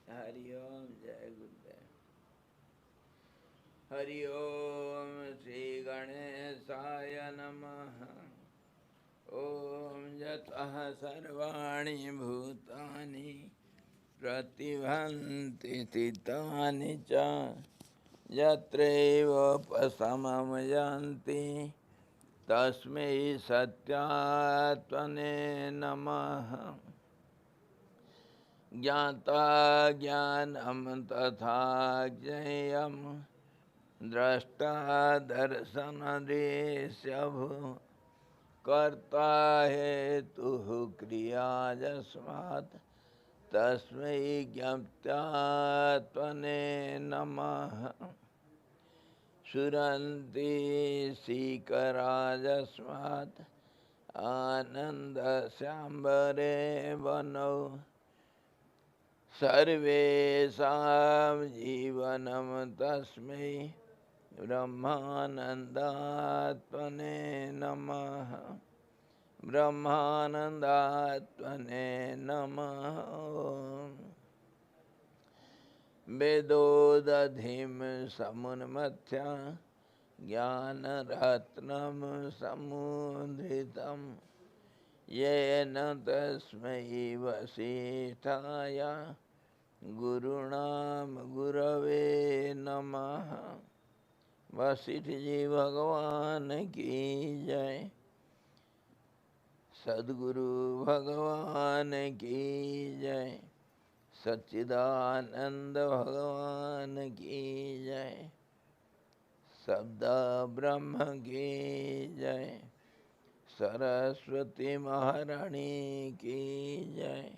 हरि ओम। जय गुरुदेव। हरि ओम श्री गणेशाय नमः। ओम यतः सर्वाणि भूतानि प्रतिभान्ति स्थितानि च यत्रैवोपशमं यान्ति तस्मै सत्यात्मने नमः। ज्ञाता ज्ञानं तथा ज्ञेयं द्रष्टा दर्शनदृश्यभू कर्ता हेतुः क्रिया यस्मात् तस्मै ज्ञप्त्यात्मने नमः। स्फुरन्ति सीकराजस्मात् आनन्दस्याम्बरे वनौ सर्वेषां जीवनं तस्मै ब्रह्मानन्दात्मने नमः। ब्रह्मानन्दात्मने नमः। वेदोदधिं समुन्मथ्य ज्ञानरत्नं समुद्रितं येन तस्मै वसिष्ठाय गुरुणां गुरवे नमः। वशिष्ठ जी भगवान की जय। सद्गुरु भगवान की जय। सच्चिदानंद भगवान की जय। शब्द ब्रह्म की जय। सरस्वती महारानी की जय।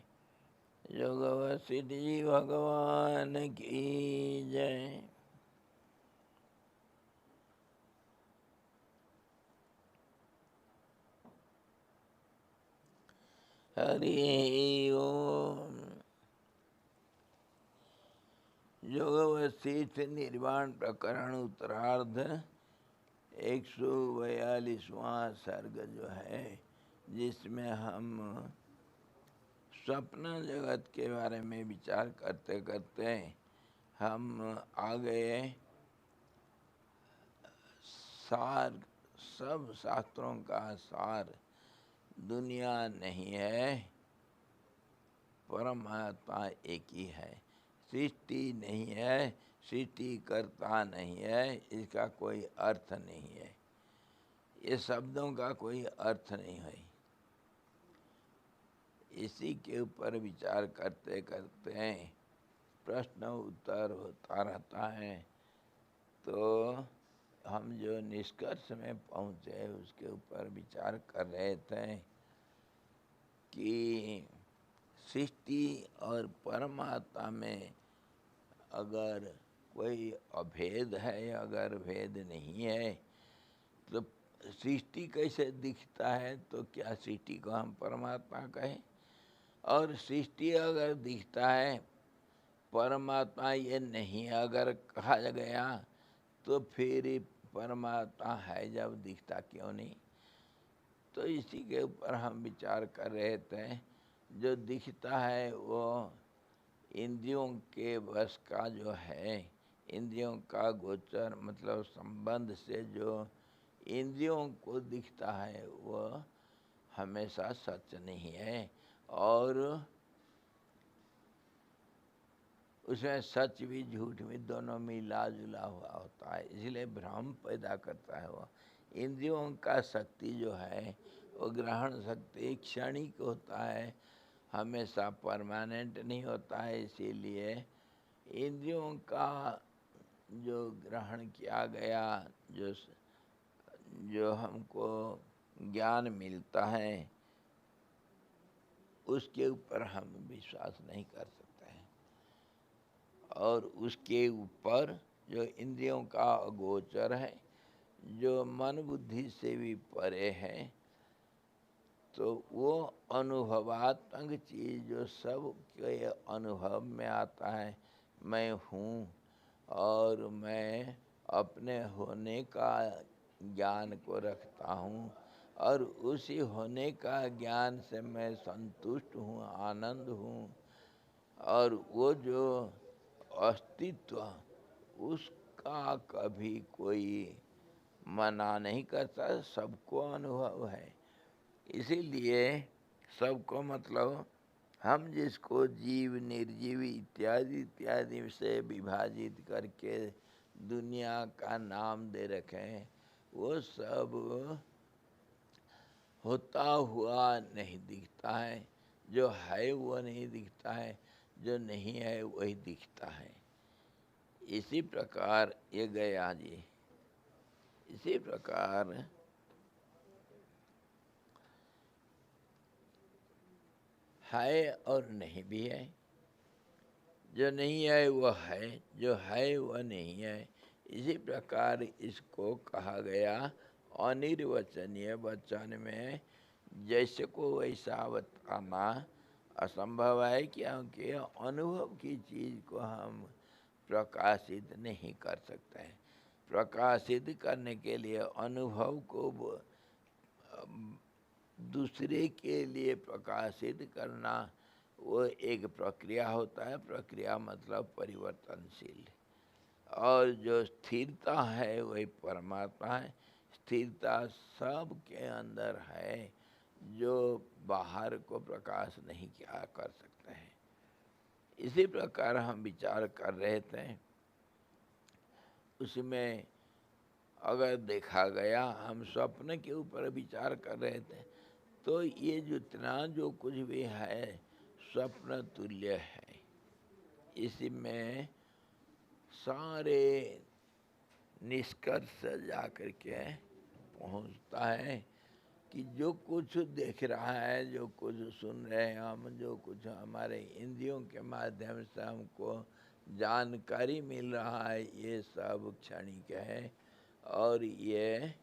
योग वशिष्ठ जी भगवान की जय। हरि ओम। योग वशिष्ठ निर्वाण प्रकरण उत्तरार्ध 142वां सर्ग जो है, जिसमें हम स्वप्न जगत के बारे में विचार करते करते हम आ गए सार। सब शास्त्रों का सार दुनिया नहीं है, परमात्मा एक ही है। सृष्टि नहीं है, सृष्टि करता नहीं है, इसका कोई अर्थ नहीं है। ये शब्दों का कोई अर्थ नहीं है। इसी के ऊपर विचार करते करते प्रश्न उत्तर होता रहता है। तो हम जो निष्कर्ष में पहुँचे उसके ऊपर विचार कर रहे थे कि सृष्टि और परमात्मा में अगर कोई अभेद है, अगर भेद नहीं है तो सृष्टि कैसे दिखता है? तो क्या सृष्टि को हम परमात्मा कहें? और सृष्टि अगर दिखता है, परमात्मा ये नहीं अगर कहा गया, तो फिर परमात्मा है जब दिखता क्यों नहीं? तो इसी के ऊपर हम विचार कर रहे थे। जो दिखता है वो इंद्रियों के वश का जो है, इंद्रियों का गोचर मतलब संबंध से जो इंद्रियों को दिखता है वो हमेशा सच नहीं है, और उसमें सच भी झूठ भी दोनों मिला जुला हुआ होता है, इसलिए भ्रम पैदा करता है। वो इंद्रियों का शक्ति जो है वो ग्रहण शक्ति क्षणिक होता है, हमेशा परमानेंट नहीं होता है। इसीलिए इंद्रियों का जो ग्रहण किया गया, जो हमको ज्ञान मिलता है, उसके ऊपर हम विश्वास नहीं कर सकते हैं। और उसके ऊपर जो इंद्रियों का अगोचर है, जो मन बुद्धि से भी परे है, तो वो अनुभवात्मक चीज़ जो सब के अनुभव में आता है, मैं हूँ और मैं अपने होने का ज्ञान को रखता हूँ, और उसी होने का ज्ञान से मैं संतुष्ट हूँ, आनंद हूँ। और वो जो अस्तित्व उसका कभी कोई मना नहीं करता, सबको अनुभव है। इसीलिए सबको मतलब हम जिसको जीव निर्जीव इत्यादि इत्यादि से विभाजित करके दुनिया का नाम दे रखे हैं, वो सब होता हुआ नहीं दिखता है। जो है वो नहीं दिखता है, जो नहीं है वही दिखता है। इसी प्रकार ये गया जी, इसी प्रकार है और नहीं भी है। जो नहीं है वो है, जो है वह नहीं है। इसी प्रकार इसको कहा गया अनिर्वचनीय वचन में जैसे को वैसा बताना असंभव है, क्योंकि अनुभव की चीज़ को हम प्रकाशित नहीं कर सकते हैं। प्रकाशित करने के लिए अनुभव को दूसरे के लिए प्रकाशित करना वो एक प्रक्रिया होता है। प्रक्रिया मतलब परिवर्तनशील। और जो स्थिरता है वही परमात्मा है। स्थिरता सब के अंदर है, जो बाहर को प्रकाश नहीं क्या कर सकते हैं। इसी प्रकार हम विचार कर रहे थे, उसमें अगर देखा गया, हम स्वप्न के ऊपर विचार कर रहे थे, तो ये जितना जो कुछ भी है स्वप्न तुल्य है। इसमें सारे निष्कर्ष जाकर के पहुंचता है कि जो कुछ देख रहा है, जो कुछ सुन रहे हैं हम, जो कुछ हमारे इंद्रियों के माध्यम से हमको जानकारी मिल रहा है, ये सब क्षणिक है। और ये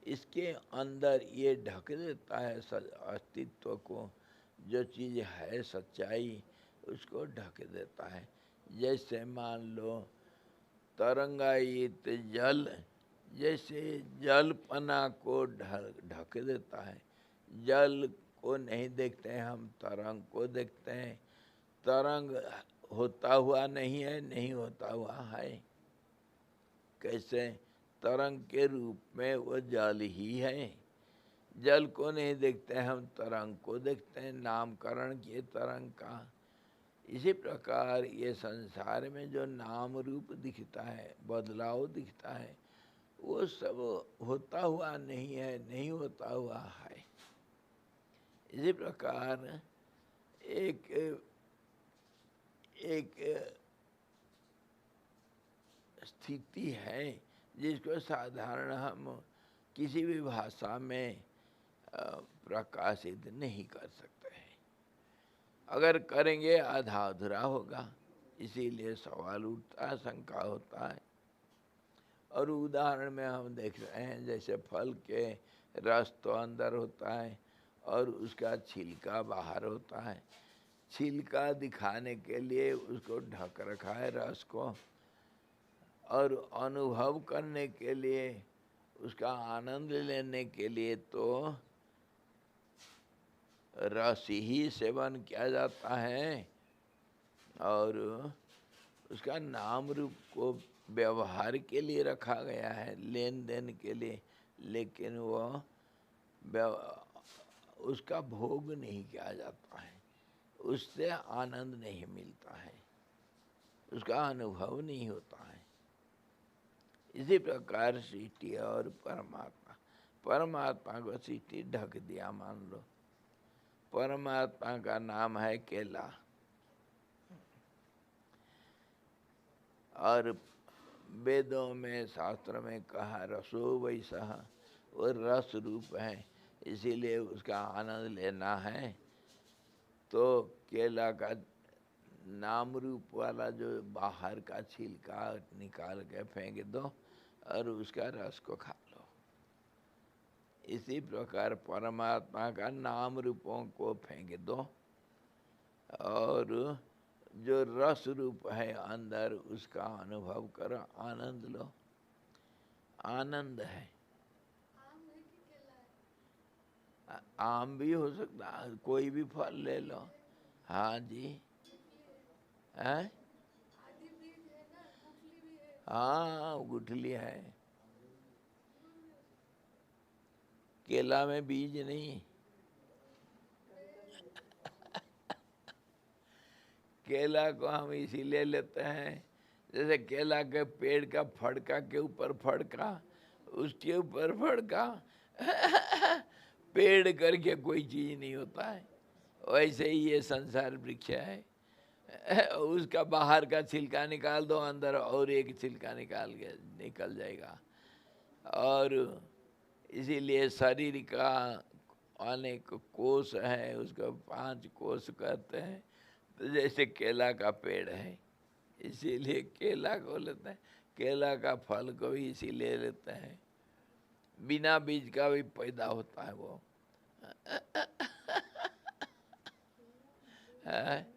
इसके अंदर ये ढक देता है अस्तित्व को। जो चीज़ है सच्चाई उसको ढक देता है। जैसे मान लो तरंगायित जल, जैसे जलपना को ढक देता है। जल को नहीं देखते हैं हम, तरंग को देखते हैं। तरंग होता हुआ नहीं है, नहीं होता हुआ है। कैसे? तरंग के रूप में वो जल ही है। जल को नहीं देखते हैं हम, तरंग को देखते हैं, नामकरण किए तरंग का। इसी प्रकार ये संसार में जो नाम रूप दिखता है, बदलाव दिखता है, वो सब होता हुआ नहीं है, नहीं होता हुआ है। इसी प्रकार एक एक स्थिति है जिसको साधारण हम किसी भी भाषा में प्रकाशित नहीं कर सकते हैं। अगर करेंगे आधा अधूरा होगा। इसीलिए सवाल उठता है, शंका होता है। और उदाहरण में हम देख रहे हैं, जैसे फल के रस तो अंदर होता है और उसका छिलका बाहर होता है। छिलका दिखाने के लिए उसको ढक रखा है रस को, और अनुभव करने के लिए, उसका आनंद लेने के लिए तो रस ही सेवन किया जाता है। और उसका नाम रूप को व्यवहार के लिए रखा गया है, लेन देन के लिए, लेकिन वो उसका भोग नहीं किया जाता है, उससे आनंद नहीं मिलता है, उसका अनुभव नहीं होता है। इसी प्रकार सृष्टि और परमात्मा, परमात्मा को सृष्टि ढक दिया मान लो। परमात्मा का नाम है केला, और वेदों में शास्त्र में कहा रसो वैसा, वो रस रूप है, इसीलिए उसका आनंद लेना है। तो केला का नाम रूप वाला जो बाहर का छिलका निकाल के फेंक दो और उसका रस को खा लो। इसी प्रकार परमात्मा का नाम रूपों को फेंक दो और जो रस रूप है अंदर उसका अनुभव करो, आनंद लो। आनंद है। आम भी हो सकता है, कोई भी फल ले लो। हाँ जी, हैं? हाँ, गुठली है। केला में बीज नहीं। केला को हम इसीलिए लेते हैं, जैसे केला के पेड़ का फड़का के ऊपर फड़का, उसके ऊपर फड़का पेड़ करके कोई चीज नहीं होता है। वैसे ही ये संसार वृक्ष है। उसका बाहर का छिलका निकाल दो, अंदर और एक छिलका निकल जाएगा। और इसीलिए शरीर का अनेक कोष है, उसको 5 कोष कहते हैं। तो जैसे केला का पेड़ है, इसीलिए केला को लेते हैं। केला का फल को भी इसीलिए लेते हैं, बिना बीज का भी पैदा होता है वो। है?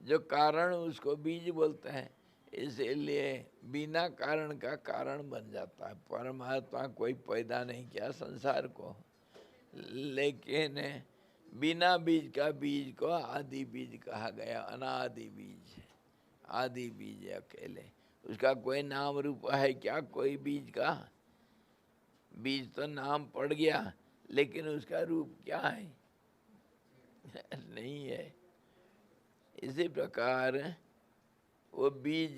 जो कारण उसको बीज बोलते हैं, इसीलिए बिना कारण का कारण बन जाता है। परमात्मा कोई पैदा नहीं किया संसार को, लेकिन बिना बीज का बीज को आदि बीज कहा गया। अनादि बीज, आदि बीज अकेले, उसका कोई नाम रूप है क्या? कोई बीज का बीज तो नाम पड़ गया, लेकिन उसका रूप क्या है? नहीं है। इसी प्रकार वो बीज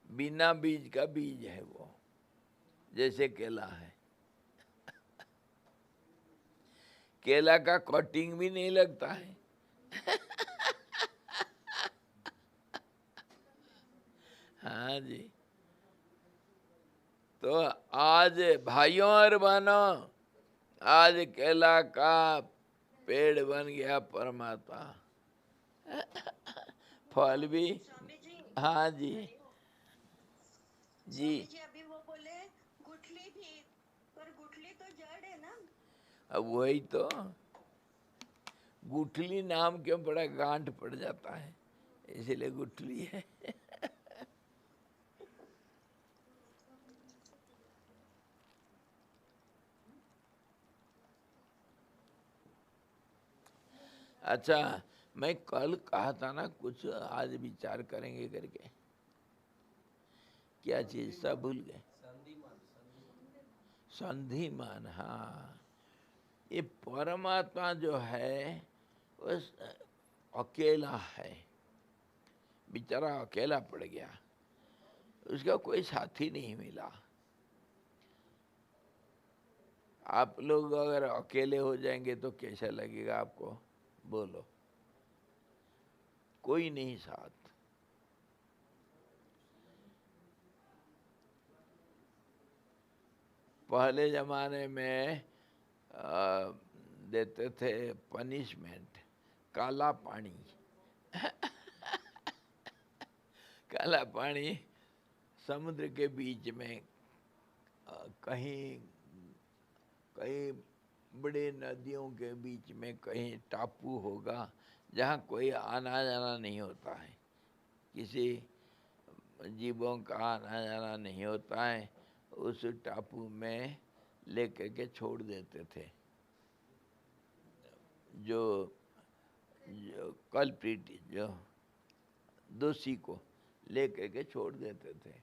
बिना बीज का बीज है वो, जैसे केला है। केला का कटिंग भी नहीं लगता है। हाँ जी। तो आज भाइयों और बहनों, आज केला का पेड़ बन गया परमात्मा। फल भी। हाँ जी। जी। स्वामी जी अभी वो बोले गुठली भी, पर गुठली तो जड़ है ना। अब वही तो, गुठली नाम क्यों पड़ा? गांठ पड़ जाता है, इसीलिए गुठली है। अच्छा, मैं कल कहा था ना कुछ आज विचार करेंगे करके, क्या चीज सब भूल गए। संधिमान, हाँ। ये परमात्मा जो है वो अकेला है, बेचारा अकेला पड़ गया, उसका कोई साथी नहीं मिला। आप लोग अगर अकेले हो जाएंगे तो कैसा लगेगा आपको? बोलो। कोई नहीं साथ। पहले जमाने में देते थे पनिशमेंट, काला पानी। काला पानी समुद्र के बीच में, कहीं कहीं बड़े नदियों के बीच में कहीं टापू होगा जहाँ कोई आना जाना नहीं होता है, किसी जीवों का आना जाना नहीं होता है। उस टापू में लेकर के छोड़ देते थे जो जो कल्प्रिट, जो दोषी को लेकर के छोड़ देते थे।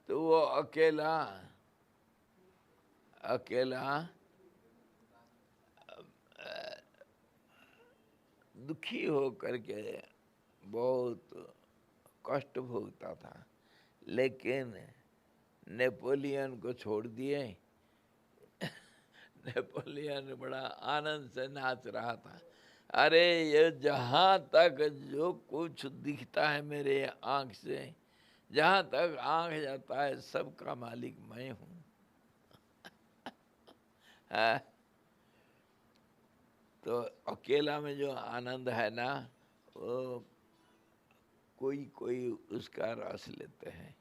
तो वो अकेला अकेला दुखी हो करके बहुत कष्ट भोगता था। लेकिन नेपोलियन को छोड़ दिए। नेपोलियन बड़ा आनंद से नाच रहा था। अरे ये जहाँ तक जो कुछ दिखता है मेरे आँख से, जहाँ तक आँख जाता है सबका मालिक मैं हूँ। तो अकेला में जो आनंद है ना, वो कोई कोई उसका रस लेते हैं,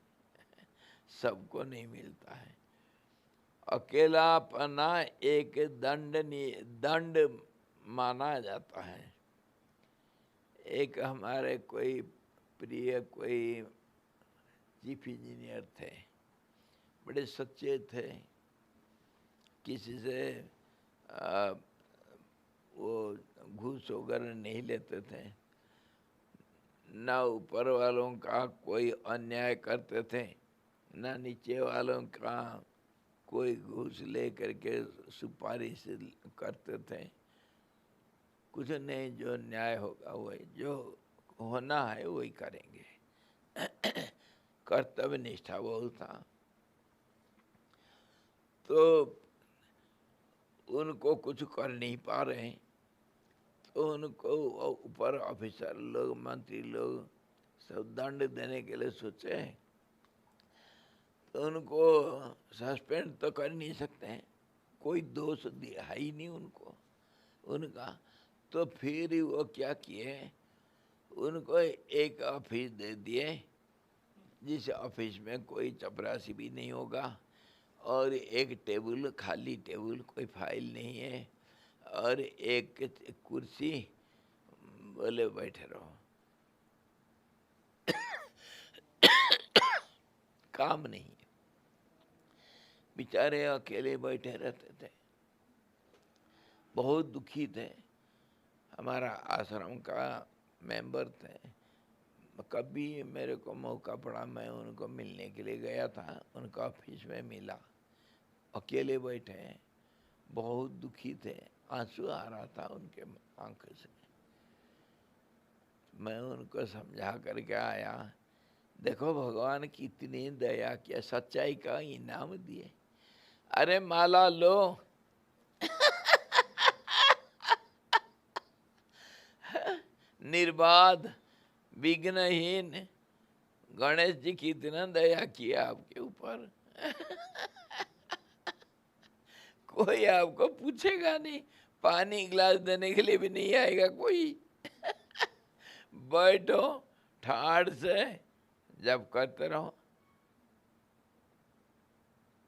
सबको नहीं मिलता है। अकेलापना एक दंड माना जाता है। एक हमारे कोई प्रिय कोई चीफ इंजीनियर थे, बड़े सच्चे थे, किसी से वो घूस घूस वगैरह नहीं लेते थे, ना ऊपर वालों का कोई अन्याय करते थे, ना नीचे वालों का कोई घूस ले करके सुपारिश करते थे। कुछ नहीं, जो न्याय होगा वही, जो होना है वही करेंगे। कर्तव्य निष्ठा बहुत था। तो उनको कुछ कर नहीं पा रहे, तो उनको ऊपर ऑफिसर लोग, मंत्री लोग सब दंड देने के लिए सोचे, तो उनको सस्पेंड तो कर नहीं सकते हैं, कोई दोष है ही नहीं उनको उनका। तो फिर वो क्या किए, उनको एक ऑफिस दे दिए, जिस ऑफिस में कोई चपरासी भी नहीं होगा, और एक टेबल, खाली टेबल, कोई फाइल नहीं है, और एक कुर्सी, बोले बैठे रहो, काम नहीं है। बेचारे अकेले बैठे रहते थे, बहुत दुखी थे। हमारा आश्रम का मेंबर थे, कभी मेरे को मौका पड़ा, मैं उनको मिलने के लिए गया था, उनका ऑफिस में मिला, अकेले बैठे हैं, बहुत दुखी थे, आंसू आ रहा था उनके आंखों से। मैं उनको समझा करके आया, देखो भगवान कितनी दया किया, सच्चाई का इनाम दिए। अरे माला लो, निर्बाध, विघ्नहीन, गणेश जी कितना दया किया आपके ऊपर। कोई आपको पूछेगा नहीं, पानी गिलास देने के लिए भी नहीं आएगा कोई। बैठो ठाड़ से, जब करते रहो।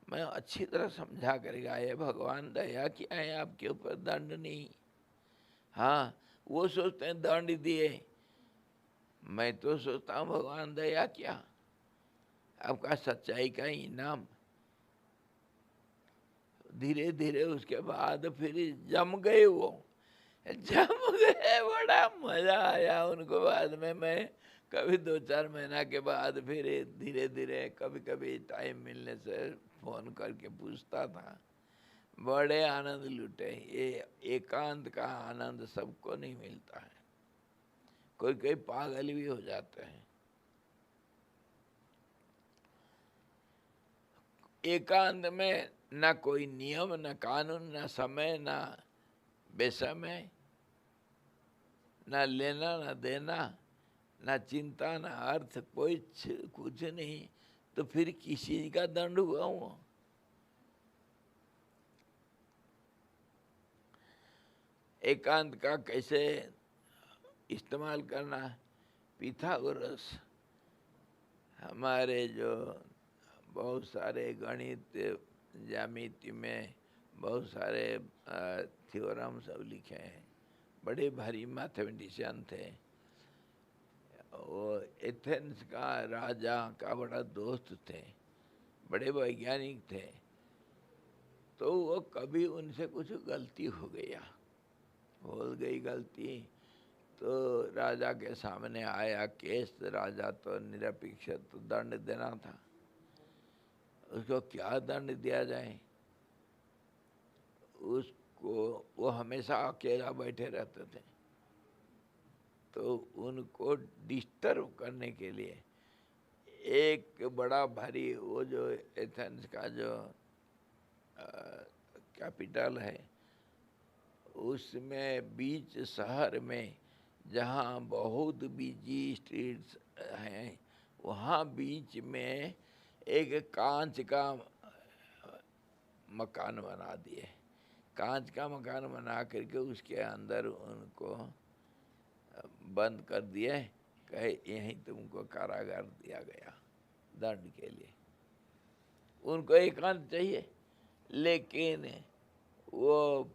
मैं अच्छी तरह समझा करेगा, ये भगवान दया किया है आपके ऊपर, दंड नहीं। हाँ, वो सोचते हैं दंड दिए, मैं तो सोचता हूँ भगवान दया किया, आपका सच्चाई का इनाम। धीरे धीरे उसके बाद फिर जम गए, वो जम गए, बड़ा मजा आया उनको। बाद में मैं कभी 2-4 महीना के बाद फिर धीरे धीरे कभी कभी टाइम मिलने से फोन करके पूछता था, बड़े आनंद लूटे। ये एकांत का आनंद सबको नहीं मिलता है, कोई कोई पागल भी हो जाते हैं। एकांत में न कोई नियम, न कानून, न समय, न बेसमय, न लेना न देना, न चिंता न अर्थ, कोई कुछ नहीं, तो फिर किसी का दंड हुआ वो। एकांत का कैसे इस्तेमाल करना, पिथागोरस हमारे जो बहुत सारे गणित ज्यामिति में बहुत सारे थ्योरम सब लिखे हैं, बड़े भारी मैथमेटिशियन थे। वो एथेंस का राजा का बड़ा दोस्त थे, बड़े वैज्ञानिक थे। तो वो कभी उनसे कुछ गलती हो गया, हो गई गलती, तो राजा के सामने आया केस। राजा तो निरपेक्ष, तो दंड देना था, उसको क्या दंड दिया जाए। उसको, वो हमेशा अकेला बैठे रहते थे, तो उनको डिस्टर्ब करने के लिए एक बड़ा भारी, वो जो एथेंस का जो कैपिटल है, उसमें बीच शहर में जहाँ बहुत बिजी स्ट्रीट्स हैं, वहाँ बीच में एक कांच का मकान बना दिए। कांच का मकान बना करके उसके अंदर उनको बंद कर दिए, कहे यहीं तुमको कारागार दिया गया दंड के लिए। उनको एकांत चाहिए, लेकिन वो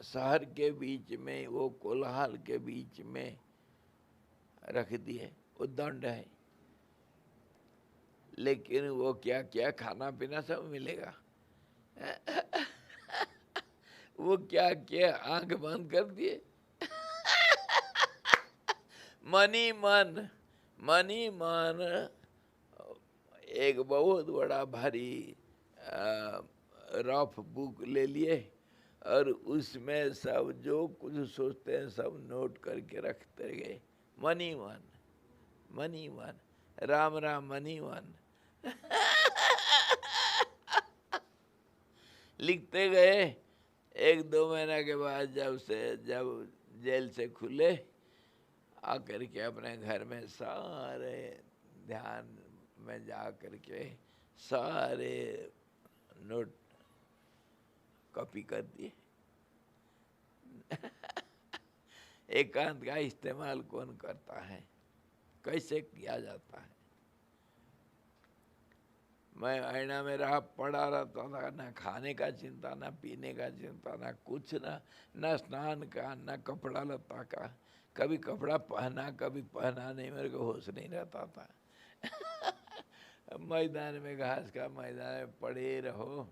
शहर के बीच में, वो कोलाहल के बीच में रख दिए, वो दंड है। लेकिन वो क्या क्या, खाना पीना सब मिलेगा। वो क्या क्या, आंख बंद कर दिए। मनी मन, मनी मन एक बहुत बड़ा भारी रफ बुक ले लिए और उसमें सब जो कुछ सोचते हैं सब नोट करके रखते गए। मनी मन, मनी मन, राम राम मनी मन। लिखते गए। एक दो महीना के बाद जब जेल से खुले, आकर के अपने घर में सारे ध्यान में जा करके सारे नोट कॉपी कर दिए। एकांत का इस्तेमाल कौन करता है, कैसे किया जाता है? मैं आईना में रहा पड़ा रहता था, ना खाने का चिंता, ना पीने का चिंता, ना कुछ, ना स्नान का, ना कपड़ा लत्ता का। कभी कपड़ा पहना कभी पहना नहीं, मेरे को होश नहीं रहता था। मैदान में, घास का मैदान में पड़े रहो,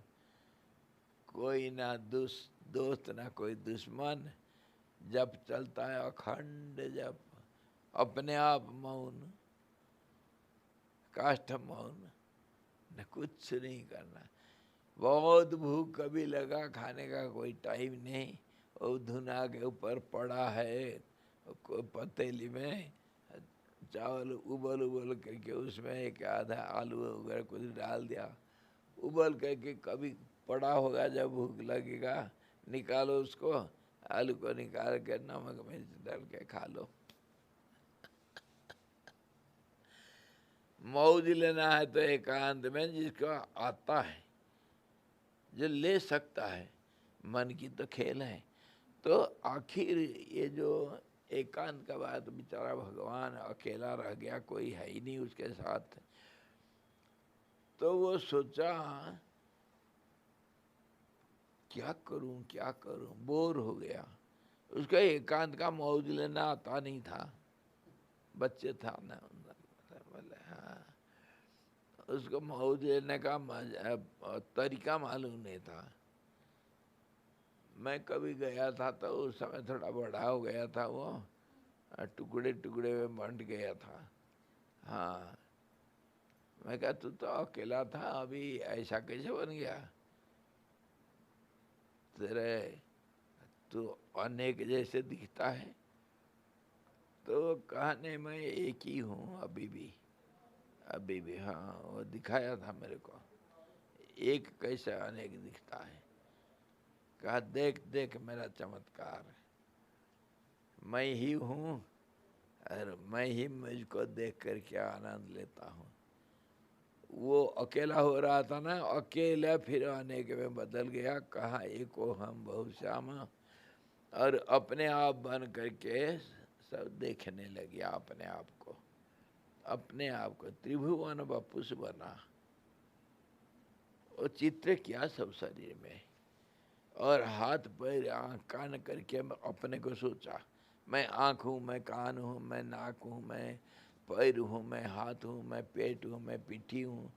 कोई ना दोस्त ना कोई दुश्मन, जब चलता है अखंड जब, अपने आप मौन, काष्ठ मौन, न कुछ नहीं करना। बहुत भूख कभी लगा, खाने का कोई टाइम नहीं, वो धुना के ऊपर पड़ा है पतीली में, चावल उबल उबल करके उसमें एक आधा आलू वगैरह कुछ डाल दिया, उबल करके कभी पड़ा होगा, जब भूख लगेगा निकालो उसको, आलू को निकाल के नमक मिर्च डाल के खा लो। मौज लेना है तो एकांत में, जिसको आता है, जो ले सकता है, मन की तो खेल है। तो आखिर ये जो एकांत का बात, बेचारा भगवान अकेला रह गया, कोई है ही नहीं उसके साथ, तो वो सोचा क्या करूं क्या करूं, बोर हो गया। उसका एकांत का मौज लेना आता नहीं था, बच्चे था ना, बोले हाँ, उसको मौज लेने का तरीका मालूम नहीं था। मैं कभी गया था तो उस समय थोड़ा बड़ा हो गया था, वो टुकड़े टुकड़े में बंट गया था। हाँ, मैं कहा तू तो अकेला था, अभी ऐसा कैसे बन गया? तेरे तू अनेक जैसे दिखता है। तो कहने मैं एक ही हूँ अभी भी। हाँ, वो दिखाया था मेरे को, एक कैसे अनेक दिखता है। कहा देख देख मेरा चमत्कार, मैं ही हूँ और मैं ही मुझको देख कर क्या आनंद लेता हूँ। वो अकेला हो रहा था ना, अकेला फिर अनेक में बदल गया। कहा एको हम बहुश्यामा, और अपने आप बन करके सब देखने लगे अपने आप को, अपने आप को त्रिभुवन बपुष बना। वो चित्र किया सब शरीर में, और हाथ पैर आँख कान करके अपने को सोचा, मैं आँख हूँ, मैं कान हूँ, मैं नाक हूँ, मैं पैर हूँ, मैं हाथ हूँ, मैं पेट हूँ, मैं पीठी हूँ,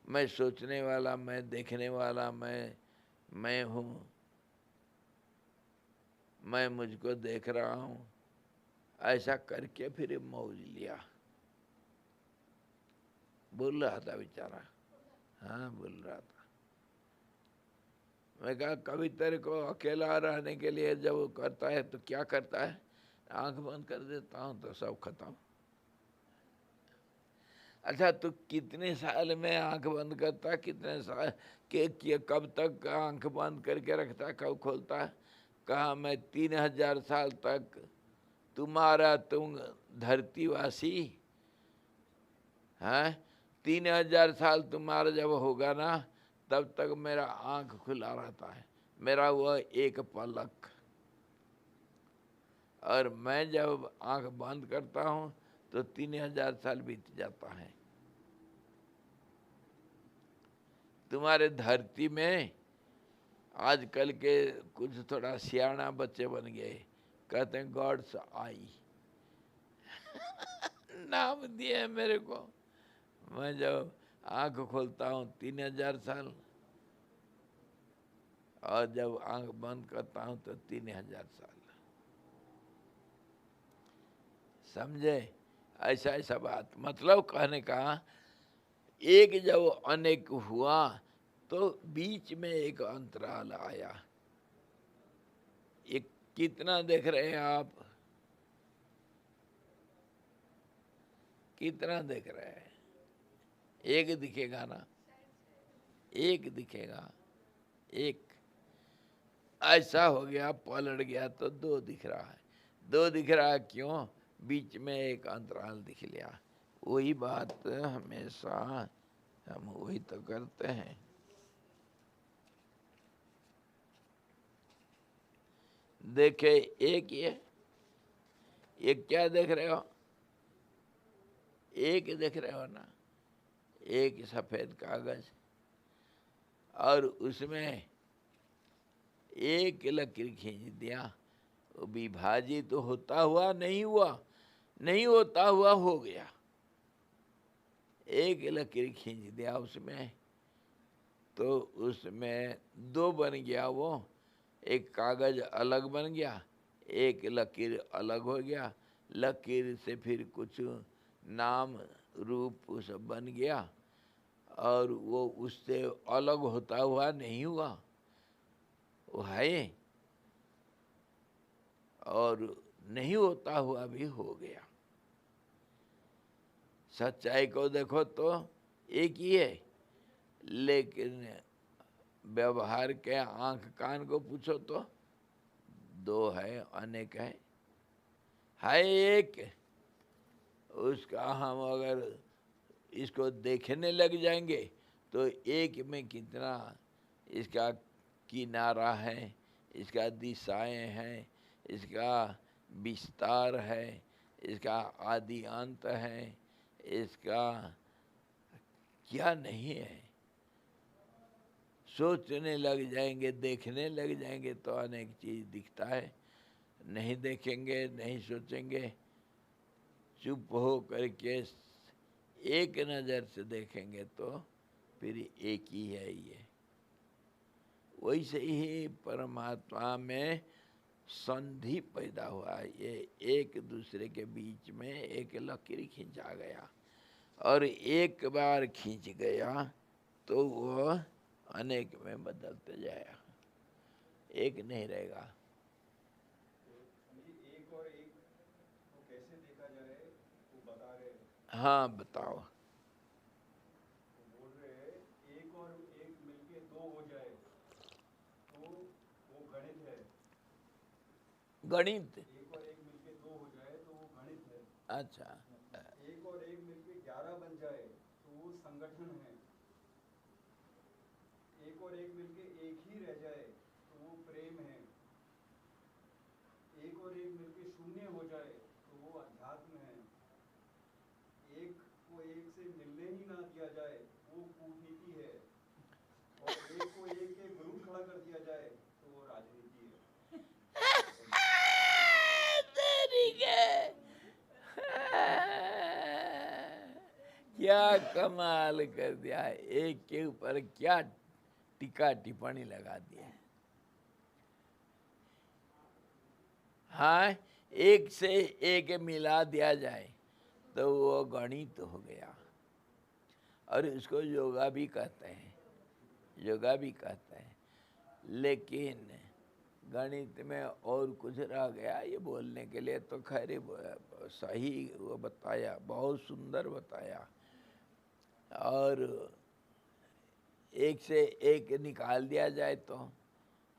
मैं सोचने वाला, मैं देखने वाला, मैं हूँ, मैं मुझको देख रहा हूँ। ऐसा करके फिर मौज लिया। बोल रहा था बेचारा, हाँ बोल रहा था। मैं कहा कभी तेरे को अकेला रहने के लिए जब वो करता है तो क्या करता है? आंख बंद कर देता हूँ तो सब खत्म। अच्छा, तो कितने साल में आंख बंद करता, कितने साल के कब तक आंख बंद करके रखता, कब खोलता? कहा मैं 3000 साल तक तुम्हारा तुम धरतीवासी है, 3000 साल तुम्हारा जब होगा ना, तब तक मेरा आंख खुला रहता है, मेरा वह एक पलक। और मैं जब आंख बंद करता हूँ तो 3000 साल बीत जाता है। तुम्हारे धरती में आजकल के कुछ थोड़ा सियाना बच्चे बन गए, कहते हैं गॉड्स आई। नाम दिए मेरे को। मैं जब आंख खोलता हूँ 3000 साल, और जब आंख बंद करता हूँ तो 3000 साल। समझे? ऐसा ऐसा बात, मतलब कहने का एक जब अनेक हुआ तो बीच में एक अंतराल आया। एक कितना देख रहे हैं आप? कितना देख रहे हैं? एक दिखेगा ना, एक दिखेगा, एक ऐसा हो गया, पलट गया तो दो दिख रहा है। दो दिख रहा है क्यों? बीच में एक अंतराल दिख लिया। वही बात हमेशा हम वही तो करते हैं। देखे एक ये क्या देख रहे हो? एक देख रहे हो ना, एक सफेद कागज और उसमें एक लकीर खींच दिया, वो विभाजित तो होता हुआ नहीं हुआ, नहीं होता हुआ हो गया। एक लकीर खींच दिया उसमें तो उसमें दो बन गया, वो एक कागज अलग बन गया, एक लकीर अलग हो गया। लकीर से फिर कुछ नाम रूप सब बन गया और वो उससे अलग होता हुआ नहीं हुआ, वो है और नहीं होता हुआ भी हो गया। सच्चाई को देखो तो एक ही है, लेकिन व्यवहार के आंख कान को पूछो तो दो है, अनेक है एक। उसका हम अगर इसको देखने लग जाएंगे तो एक में कितना इसका किनारा है, इसका दिशाएं हैं, इसका विस्तार है, इसका आदि अंत है, इसका क्या नहीं है। सोचने लग जाएंगे, देखने लग जाएंगे तो अनेक चीज दिखता है। नहीं देखेंगे, नहीं सोचेंगे, चुप हो करके एक नज़र से देखेंगे तो फिर एक ही है ये। वैसे ही परमात्मा में संधि पैदा हुआ, ये एक दूसरे के बीच में एक लकीर खींचा गया और एक बार खींच गया तो वो अनेक में बदलते जाएगा, एक नहीं रहेगा। एक और एक को कैसे देखा जाए वो बता रहे हैं। हाँ बताओ। वो बोल रहे हैं एक और एक मिलके दो हो जाए तो वो गणित है। गणित? एक और एक मिलके दो हो जाए तो वो गणित है। अच्छा। एक और एक मिलके 11 बन जाए तो वो संगठन है। एक और एक मिलके एक ही रह जाए तो वो प्रेम है। एक और एक मिलके शून्य हो जाए तो वो अध्यात्म है। एक को एक से मिलने ही ना दिया जाए वो कूटनीति है। और एक को एक के विरुद्ध खड़ा कर दिया जाए तो वो राजनीति है। तेरी के क्या कमाल कर दिया है, एक के ऊपर क्या टीका टिप्पणी लगा दी है। हाँ, एक से एक मिला दिया जाए तो वो गणित हो गया। और इसको योगा भी कहते हैं, योगा भी कहते हैं। लेकिन गणित में और कुछ रह गया ये बोलने के लिए, तो खैर सही वो बताया, बहुत सुंदर बताया। और एक से एक निकाल दिया जाए तो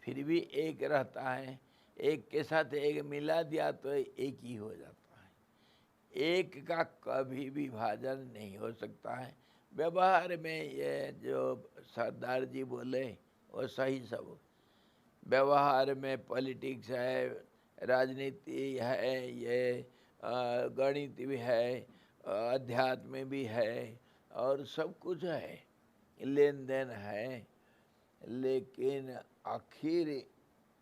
फिर भी एक रहता है, एक के साथ एक मिला दिया तो एक ही हो जाता है। एक का कभी विभाजन नहीं हो सकता है। व्यवहार में ये जो सरदार जी बोले वो सही सब। व्यवहार में पॉलिटिक्स है, राजनीति है, ये गणित भी है, अध्यात्म भी है और सब कुछ है, लेन देन है। लेकिन आखिर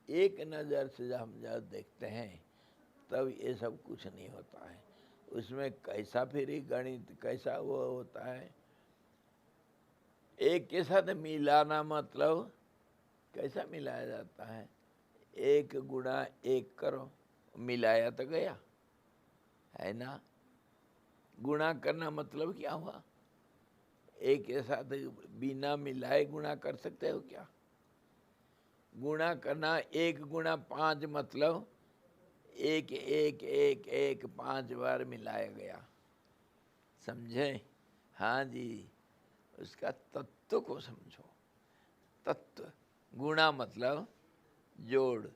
एक नज़र से जब हम जब देखते हैं तब ये सब कुछ नहीं होता है। उसमें कैसा फिर गणित कैसा वो होता है। एक के साथ मिलाना मतलब कैसा मिलाया जाता है? एक गुणा एक करो, मिलाया तो गया है ना। गुणा करना मतलब क्या हुआ? एक के साथ बिना मिलाए गुणा कर सकते हो क्या? गुणा करना 1 × 5 मतलब 1 5 बार मिलाया गया, समझे? हाँ जी, उसका तत्व को समझो। तत्व, गुणा मतलब जोड़,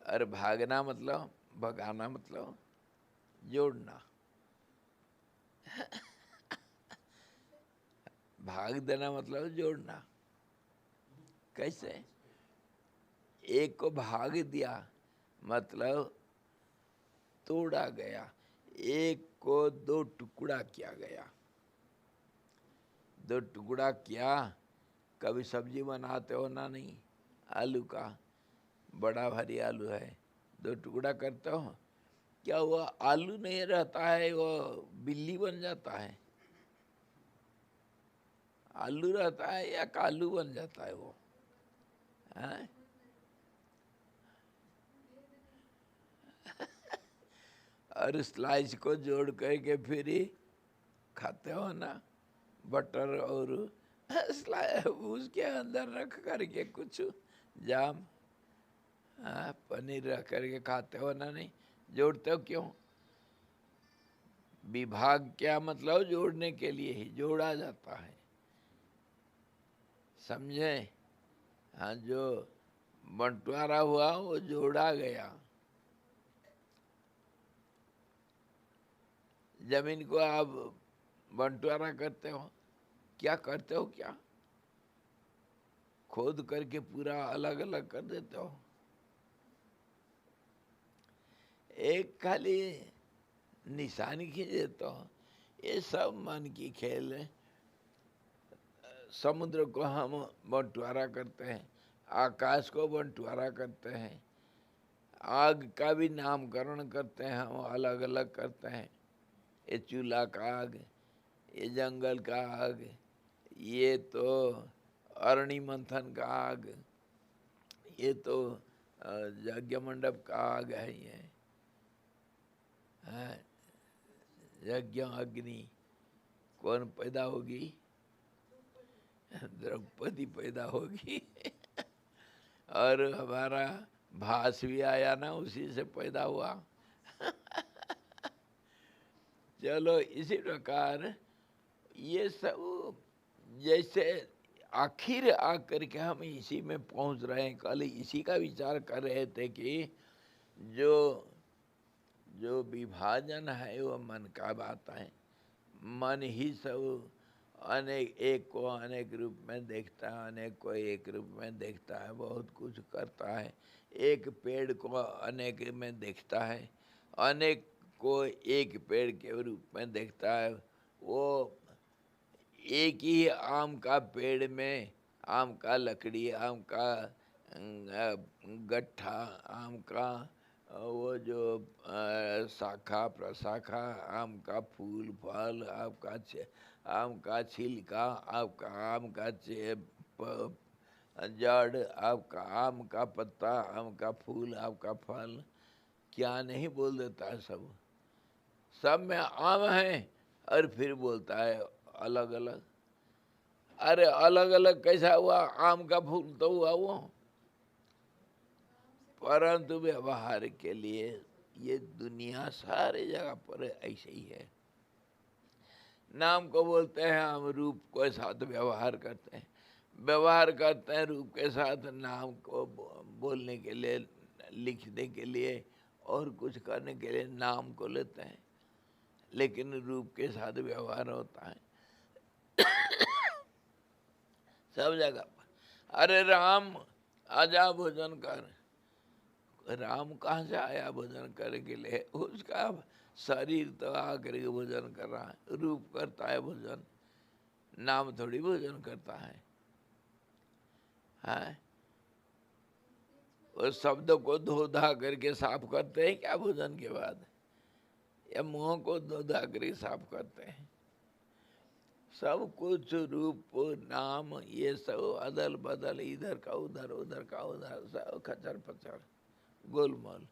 और भागना मतलब, भगाना मतलब जोड़ना। भाग देना मतलब जोड़ना। कैसे? एक को भाग दिया मतलब तोड़ा गया, एक को 2 टुकड़ा किया गया। 2 टुकड़ा किया, कभी सब्जी बनाते हो ना? नहीं, आलू का बड़ा भारी आलू है, 2 टुकड़ा करते हो, क्या वो आलू नहीं रहता है, वो बिल्ली बन जाता है? आलू रहता है या कालू बन जाता है वो? है? और स्लाइस को जोड़ करके फिर ही खाते हो ना, बटर और उसके अंदर रख करके कुछ जाम, पनीर रख करके खाते हो ना? नहीं, जोड़ते हो क्यों? विभाग क्या मतलब? जोड़ने के लिए ही जोड़ा जाता है, समझे? हाँ, जो बंटवारा हुआ वो जोड़ा गया। जमीन को आप बंटवारा करते हो, क्या करते हो? क्या खोद करके पूरा अलग अलग कर देते हो? एक खाली निशानी खींच देते हो। ये सब मन की खेल है। समुद्र को हम बंटवारा करते हैं, आकाश को बंटवारा करते हैं, आग का भी नामकरण करते हैं, हम अलग अलग करते हैं। ये चूल्हा का आग, ये जंगल का आग, ये तो अरणि मंथन का आग, ये तो यज्ञ मंडप का आग है। ये है यज्ञ अग्नि। कौन पैदा होगी? द्रौपदी पैदा होगी। और हमारा भास भी आया ना, उसी से पैदा हुआ। चलो, इसी प्रकार ये सब जैसे आखिर आकर के हम इसी में पहुंच रहे हैं। कल इसी का विचार कर रहे थे कि जो जो विभाजन है वो मन का बात है। मन ही सब अनेक, एक को अनेक रूप में देखता है, अनेक को एक रूप में देखता है, बहुत कुछ करता है। एक पेड़ को अनेक में देखता है, अनेक को एक पेड़ के रूप में देखता है। वो एक ही आम का पेड़ में आम का लकड़ी, आम का गट्ठा, आम का वो जो शाखा प्रशाखा, आम का फूल फल, आम का छिलका, आपका आम का जड़, आपका आम का पत्ता, आम का फूल, आपका फल, क्या नहीं बोल देता है? सब में आम है, और फिर बोलता है अलग अलग। अरे अलग अलग कैसा हुआ? आम का फूल तो हुआ वो, परंतु व्यवहार के लिए ये दुनिया सारी जगह पर ऐसे ही है। नाम को बोलते हैं हम, रूप के साथ व्यवहार करते हैं, व्यवहार करते हैं रूप के साथ, नाम को बोलने के लिए, लिखने के लिए और कुछ करने के लिए नाम को लेते हैं, लेकिन रूप के साथ व्यवहार होता है सब जगह पर। अरे राम आजा भोजन कर, राम कहाँ से आया भोजन करने के लिए? उसका शरीर तो आकर के भोजन कर रहा है, रूप करता है भोजन, नाम थोड़ी भोजन करता है। उस शब्द को धो धा करके साफ करते हैं क्या भोजन के बाद? या मुंह को धो धा करके साफ करते हैं? सब कुछ रूप नाम ये सब अदल बदल, इधर का उधर, उधर का उधर, सब खचर पचर गोलमाल।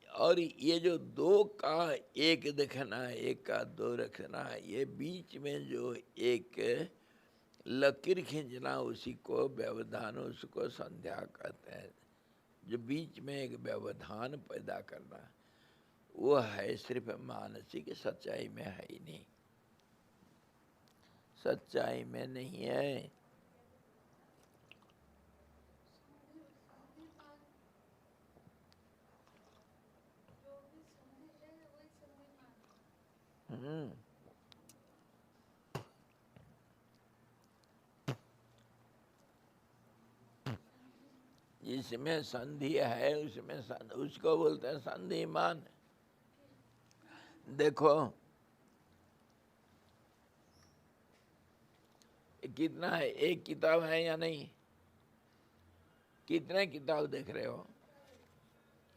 और ये जो दो का एक दिखना, एक का दो रखना, ये बीच में जो एक लकीर खींचना, उसी को व्यवधान, उसको संध्या कहते हैं। जो बीच में एक व्यवधान पैदा करना, वो है सिर्फ मानसिक, सच्चाई में है ही नहीं, सच्चाई में नहीं है। जिसमें संधि है उसमें उसको बोलते हैं संधिमान। देखो कितना है, एक किताब है या नहीं? कितने किताब देख रहे हो?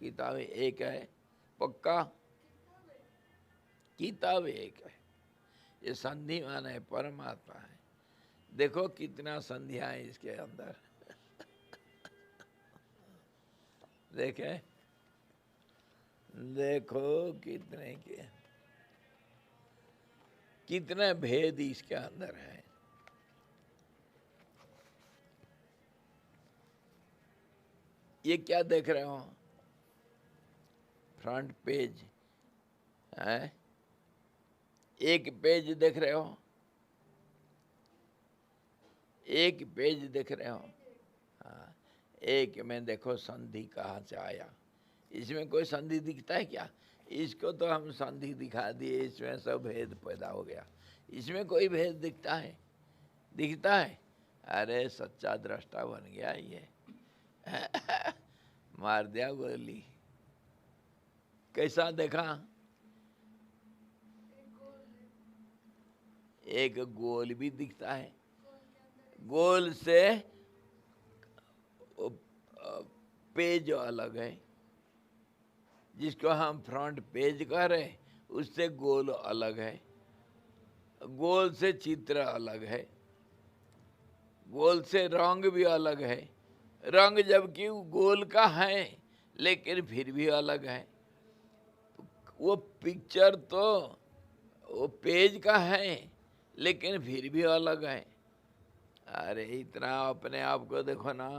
किताब एक है, पक्का? किताब एक है, ये संधिमान है, परमात्मा है। देखो कितना संध्या है इसके अंदर। देखे, देखो कितने के, कितने भेद इसके अंदर है। ये क्या देख रहे हो? फ्रंट पेज है, एक पेज देख रहे हो? एक पेज देख रहे हो? हाँ, एक में देखो संधि कहाँ से आया। इसमें कोई संधि दिखता है क्या? इसको तो हम संधि दिखा दिए, इसमें सब भेद पैदा हो गया। इसमें कोई भेद दिखता है? दिखता है? अरे सच्चा दृष्टा बन गया ये। मार दिया गोली। कैसा देखा? एक गोल भी दिखता है, गोल से पेज अलग है, जिसको हम फ्रंट पेज कह रहे, उससे गोल अलग है, गोल से चित्र अलग है, गोल से रंग भी अलग है। रंग जबकि गोल का है लेकिन फिर भी अलग है। वो पिक्चर तो वो पेज का है लेकिन फिर भी अलग है। अरे इतना अपने आप को देखो ना।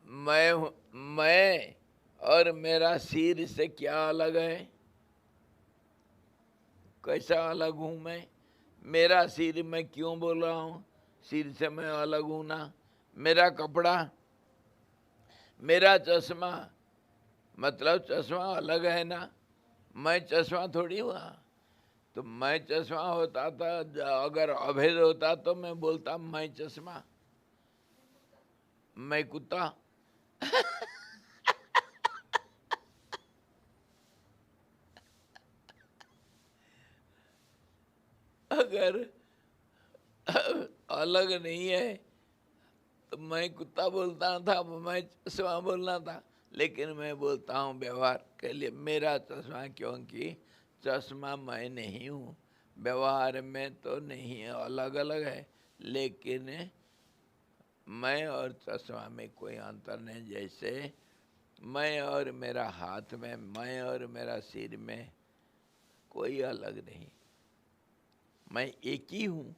मैं और मेरा सिर से क्या अलग है? कैसा अलग हूं मैं? मेरा सिर मैं क्यों बोल रहा हूं? सिर से मैं अलग हूं ना। मेरा कपड़ा, मेरा चश्मा, मतलब चश्मा अलग है ना, मैं चश्मा थोड़ी हुआ। तो मैं चश्मा होता था, अगर अभेद होता तो मैं बोलता मैं चश्मा, मैं कुत्ता। अगर अलग नहीं है तो मैं कुत्ता बोलता था, मैं चश्मा बोलना था। लेकिन मैं बोलता हूँ व्यवहार के लिए मेरा चश्मा, क्योंकि चश्मा मैं नहीं हूँ। व्यवहार में तो नहीं है, अलग अलग है, लेकिन मैं और चश्मा में कोई अंतर नहीं। जैसे मैं और मेरा हाथ में, मैं और मेरा सिर में कोई अलग नहीं, मैं एक ही हूँ।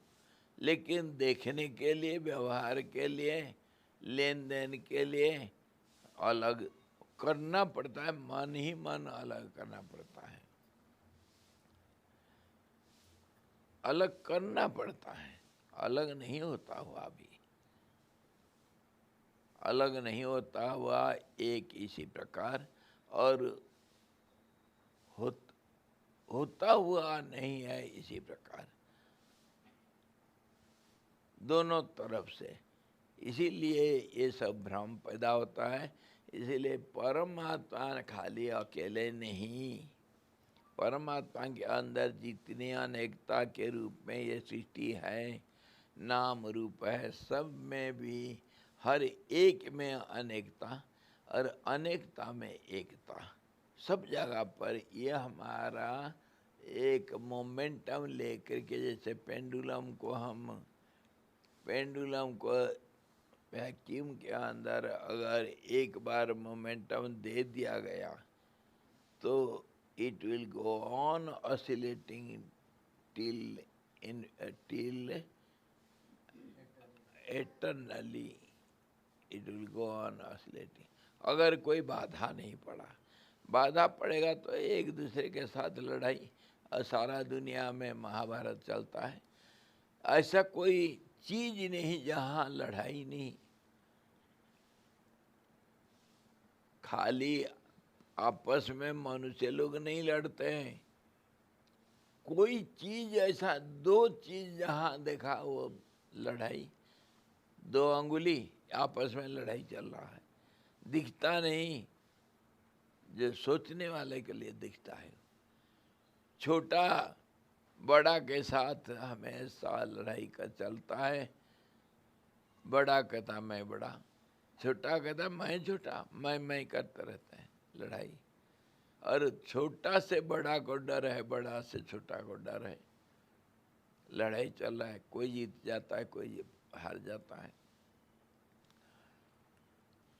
लेकिन देखने के लिए, व्यवहार के लिए, लेन देन के लिए अलग करना पड़ता है। मन ही मन अलग करना पड़ता है, अलग करना पड़ता है, अलग नहीं होता हुआ भी, अलग नहीं होता हुआ एक इसी प्रकार, और होता हुआ नहीं है इसी प्रकार, दोनों तरफ से। इसीलिए ये सब भ्रम पैदा होता है। इसीलिए परमात्मा खाली अकेले नहीं, परमात्मा के अंदर जितनी अनेकता के रूप में ये सृष्टि है, नाम रूप है, सब में भी हर एक में अनेकता और अनेकता में एकता, सब जगह पर। ये हमारा एक मोमेंटम लेकर के, जैसे पेंडुलम को वैक्यूम के अंदर अगर एक बार मोमेंटम दे दिया गया तो it will go on oscillating till eternally. It will go on oscillating. अगर कोई बाधा नहीं पड़ा, बाधा पड़ेगा तो एक दूसरे के साथ लड़ाई, और सारा दुनिया में महाभारत चलता है। ऐसा कोई चीज नहीं जहाँ लड़ाई नहीं। खाली आपस में मनुष्य लोग नहीं लड़ते हैं, कोई चीज ऐसा, दो चीज जहाँ देखा वो लड़ाई, दो अंगुली आपस में लड़ाई चल रहा है, दिखता नहीं, जो सोचने वाले के लिए दिखता है। छोटा बड़ा के साथ हमेशा लड़ाई का चलता है। बड़ा कहता मैं बड़ा, छोटा कहता मैं छोटा, मैं करते रहते हैं लड़ाई। और छोटा से बड़ा को डर है, बड़ा से छोटा को डर है। लड़ाई चल रहा है, कोई जीत जाता है, कोई हार जाता है।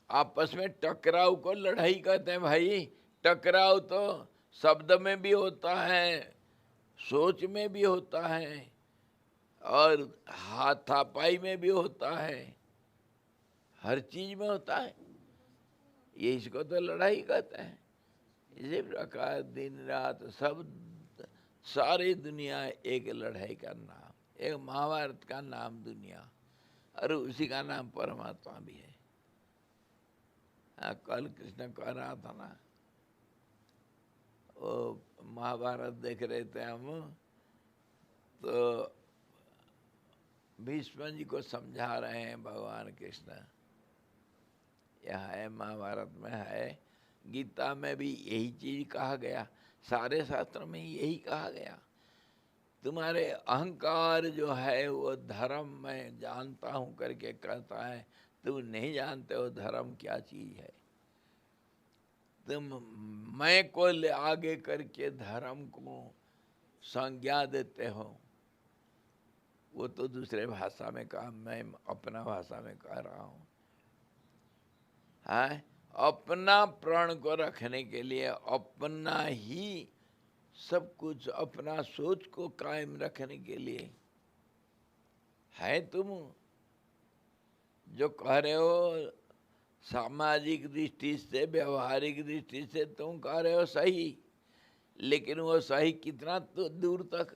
आपस में टकराव को लड़ाई कहते हैं भाई। टकराव तो शब्द में भी होता है, सोच में भी होता है, और हाथापाई में भी होता है, हर चीज में होता है। ये इसको तो लड़ाई कहते हैं। इसी प्रकार दिन रात सब सारी दुनिया एक लड़ाई का नाम, एक महाभारत का नाम दुनिया, और उसी का नाम परमात्मा भी है। कल कृष्ण कह रहा था ना, वो महाभारत देख रहे थे हम, तो भीष्म जी को समझा रहे हैं भगवान कृष्ण। यह है महाभारत में है, गीता में भी यही चीज कहा गया, सारे शास्त्र में यही कहा गया। तुम्हारे अहंकार जो है वो धर्म मैं जानता हूँ करके कहता है, तुम नहीं जानते हो धर्म क्या चीज है। तुम मैं को ले आगे करके धर्म को संज्ञा देते हो, वो तो दूसरे भाषा में कहा, मैं अपना भाषा में कह रहा हूँ। हाँ, अपना प्राण को रखने के लिए, अपना ही सब कुछ, अपना सोच को कायम रखने के लिए है। तुम जो कह रहे हो सामाजिक दृष्टि से, व्यवहारिक दृष्टि से तुम कह रहे हो सही, लेकिन वो सही कितना तो दूर तक।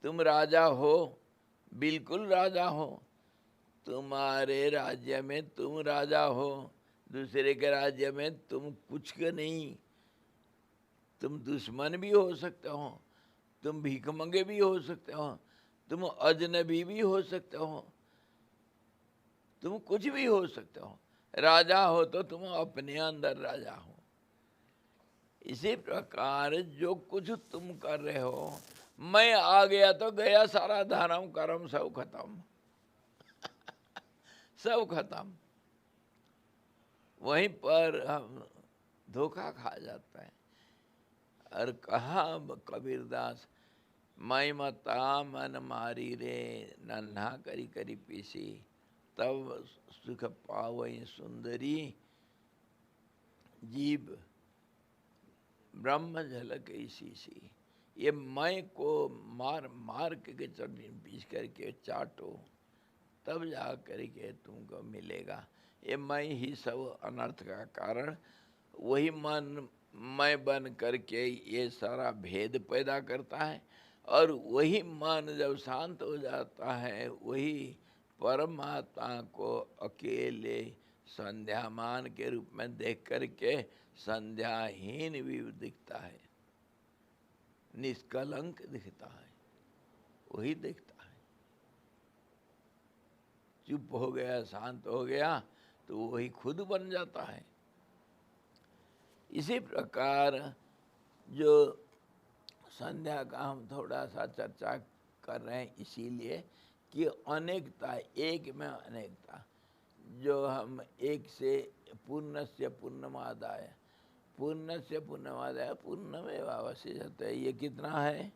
तुम राजा हो, बिल्कुल राजा हो, तुम्हारे राज्य में तुम राजा हो, दूसरे के राज्य में तुम कुछ के नहीं। तुम दुश्मन भी हो सकते हो, तुम भीखमंगे भी हो सकते हो, तुम अजनबी भी हो सकते हो, तुम कुछ भी हो सकते हो। राजा हो तो तुम अपने अंदर राजा हो। इसी प्रकार जो कुछ तुम कर रहे हो, मैं आ गया तो गया सारा धर्म कर्म सब खत्म। सब खत्म। वहीं पर हम धोखा खा जाता है। और कहा कबीरदास, मैं मता मन मारी रे, नन्हा करी करी पीसी, तब सुख पावई सुंदरी, जीव ब्रह्म झलक सी। ये मैं को मार मार के चटनी पीस करके चाटो, तब जा करके तुमको मिलेगा। ये मैं ही सब अनर्थ का कारण, वही मन मैं बन करके ये सारा भेद पैदा करता है। और वही मन जब शांत हो जाता है, वही परमात्मा को अकेले संध्यामान के रूप में देख करके संध्याहीन भी दिखता है, निष्कलंक दिखता है, वही दिखता है। चुप हो गया, शांत हो गया, तो वही खुद बन जाता है। इसी प्रकार जो संध्या का हम थोड़ा सा चर्चा कर रहे हैं, इसीलिए कि अनेकता, एक में अनेकता। जो हम एक से पूर्णस्य पूर्णमादाय, पूर्णस्य पूर्णमादाय पूर्णमेवावशिष्यते, ये कितना है?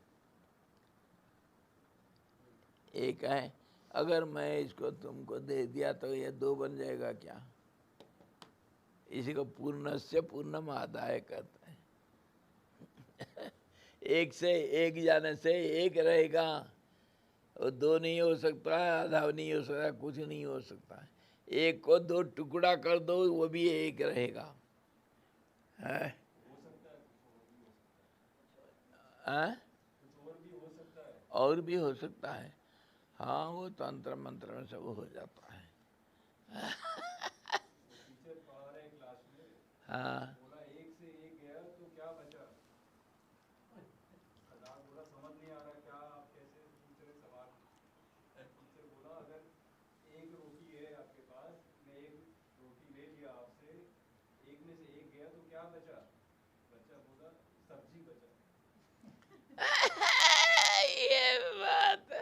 एक है। अगर मैं इसको तुमको दे दिया तो ये दो बन जाएगा क्या? इसी को पूर्णस्य पूर्णमादाय कहते हैं। एक से एक जाने से एक रहेगा, और दो नहीं हो सकता है, आधा नहीं हो सकता, कुछ नहीं हो सकता है। एक को दो टुकड़ा कर दो वो भी एक रहेगा है? और भी हो सकता है। हाँ, वो तंत्र मंत्र में सब हो जाता है। टीचर पढ़ा रहे क्लास में, हाँ बोला एक से एक गया तो क्या बचा? खदान बोला समझ नहीं आ रहा क्या आप कैसे पूछ रहे सवाल। टीचर बोला अगर एक रोटी है आपके पास, मैं एक रोटी ले लिया आपसे, एक में से एक गया तो क्या बचा? बच्चा बोला सब्जी बचा। ये बात है।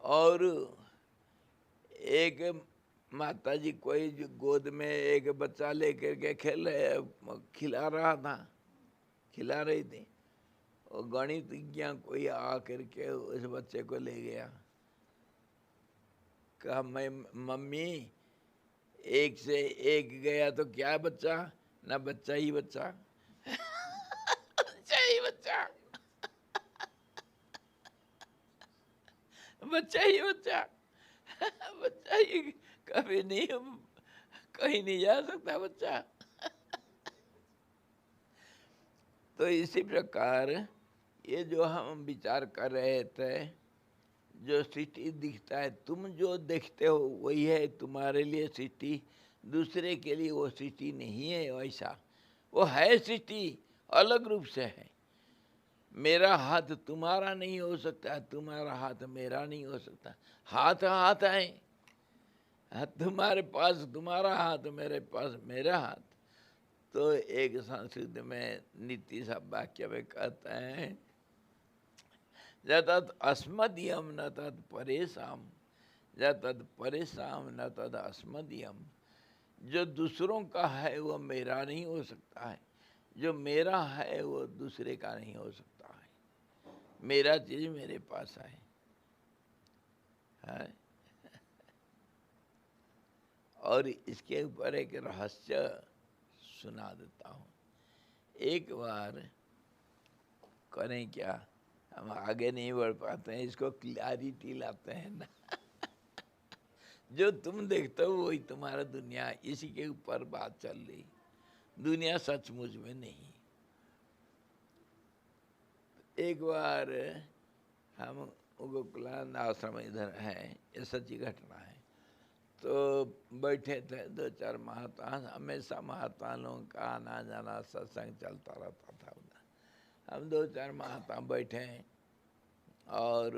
और एक माता जी कोई जो गोद में एक बच्चा लेकर के खिला रहा था, खिला रही थी, और गणितज्ञ कोई आकर के उस बच्चे को ले गया। कहा मैं मम्मी एक से एक गया तो क्या बच्चा? ना बच्चा ही बच्चा। बच्चा ही बच्चा, बच्चा ही बच्चा, बच्चा ही कभी नहीं, कहीं नहीं जा सकता बच्चा। तो इसी प्रकार ये जो हम विचार कर रहे थे, जो सृष्टि दिखता है, तुम जो देखते हो वही है तुम्हारे लिए सृष्टि, दूसरे के लिए वो सृष्टि नहीं है। वैसा वो है सृष्टि, अलग रूप से है। मेरा हाथ तुम्हारा नहीं हो सकता, तुम्हारा हाथ मेरा नहीं हो सकता। हाथ हाथ है, तुम्हारे पास तुम्हारा हाथ, मेरे पास मेरा हाथ। तो एक संस्कृत में नीति सा वाक्य में कहते हैं, तद अस्मदीयम न तद परेशान, तद परेशान न तद अस्मदीयम। जो दूसरों का है वो मेरा नहीं हो सकता है, जो मेरा है वो दूसरे का नहीं हो सकता है। मेरा चीज मेरे पास है। और इसके ऊपर एक रहस्य सुना देता हूँ। एक बार करें क्या, हम आगे नहीं बढ़ पाते हैं, इसको क्लैरिटी लाते हैं ना। जो तुम देखते हो वही तुम्हारा दुनिया, इसी के ऊपर बात चल रही। दुनिया सचमुच में नहीं। एक बार हम गोकुलानंद आश्रम इधर है, ये सच्ची घटना है। तो बैठे थे दो चार महात्मा, हमेशा महात्मा लोगों का आना जाना सत्संग चलता रहता था उधर। हम दो चार महात्मा बैठे और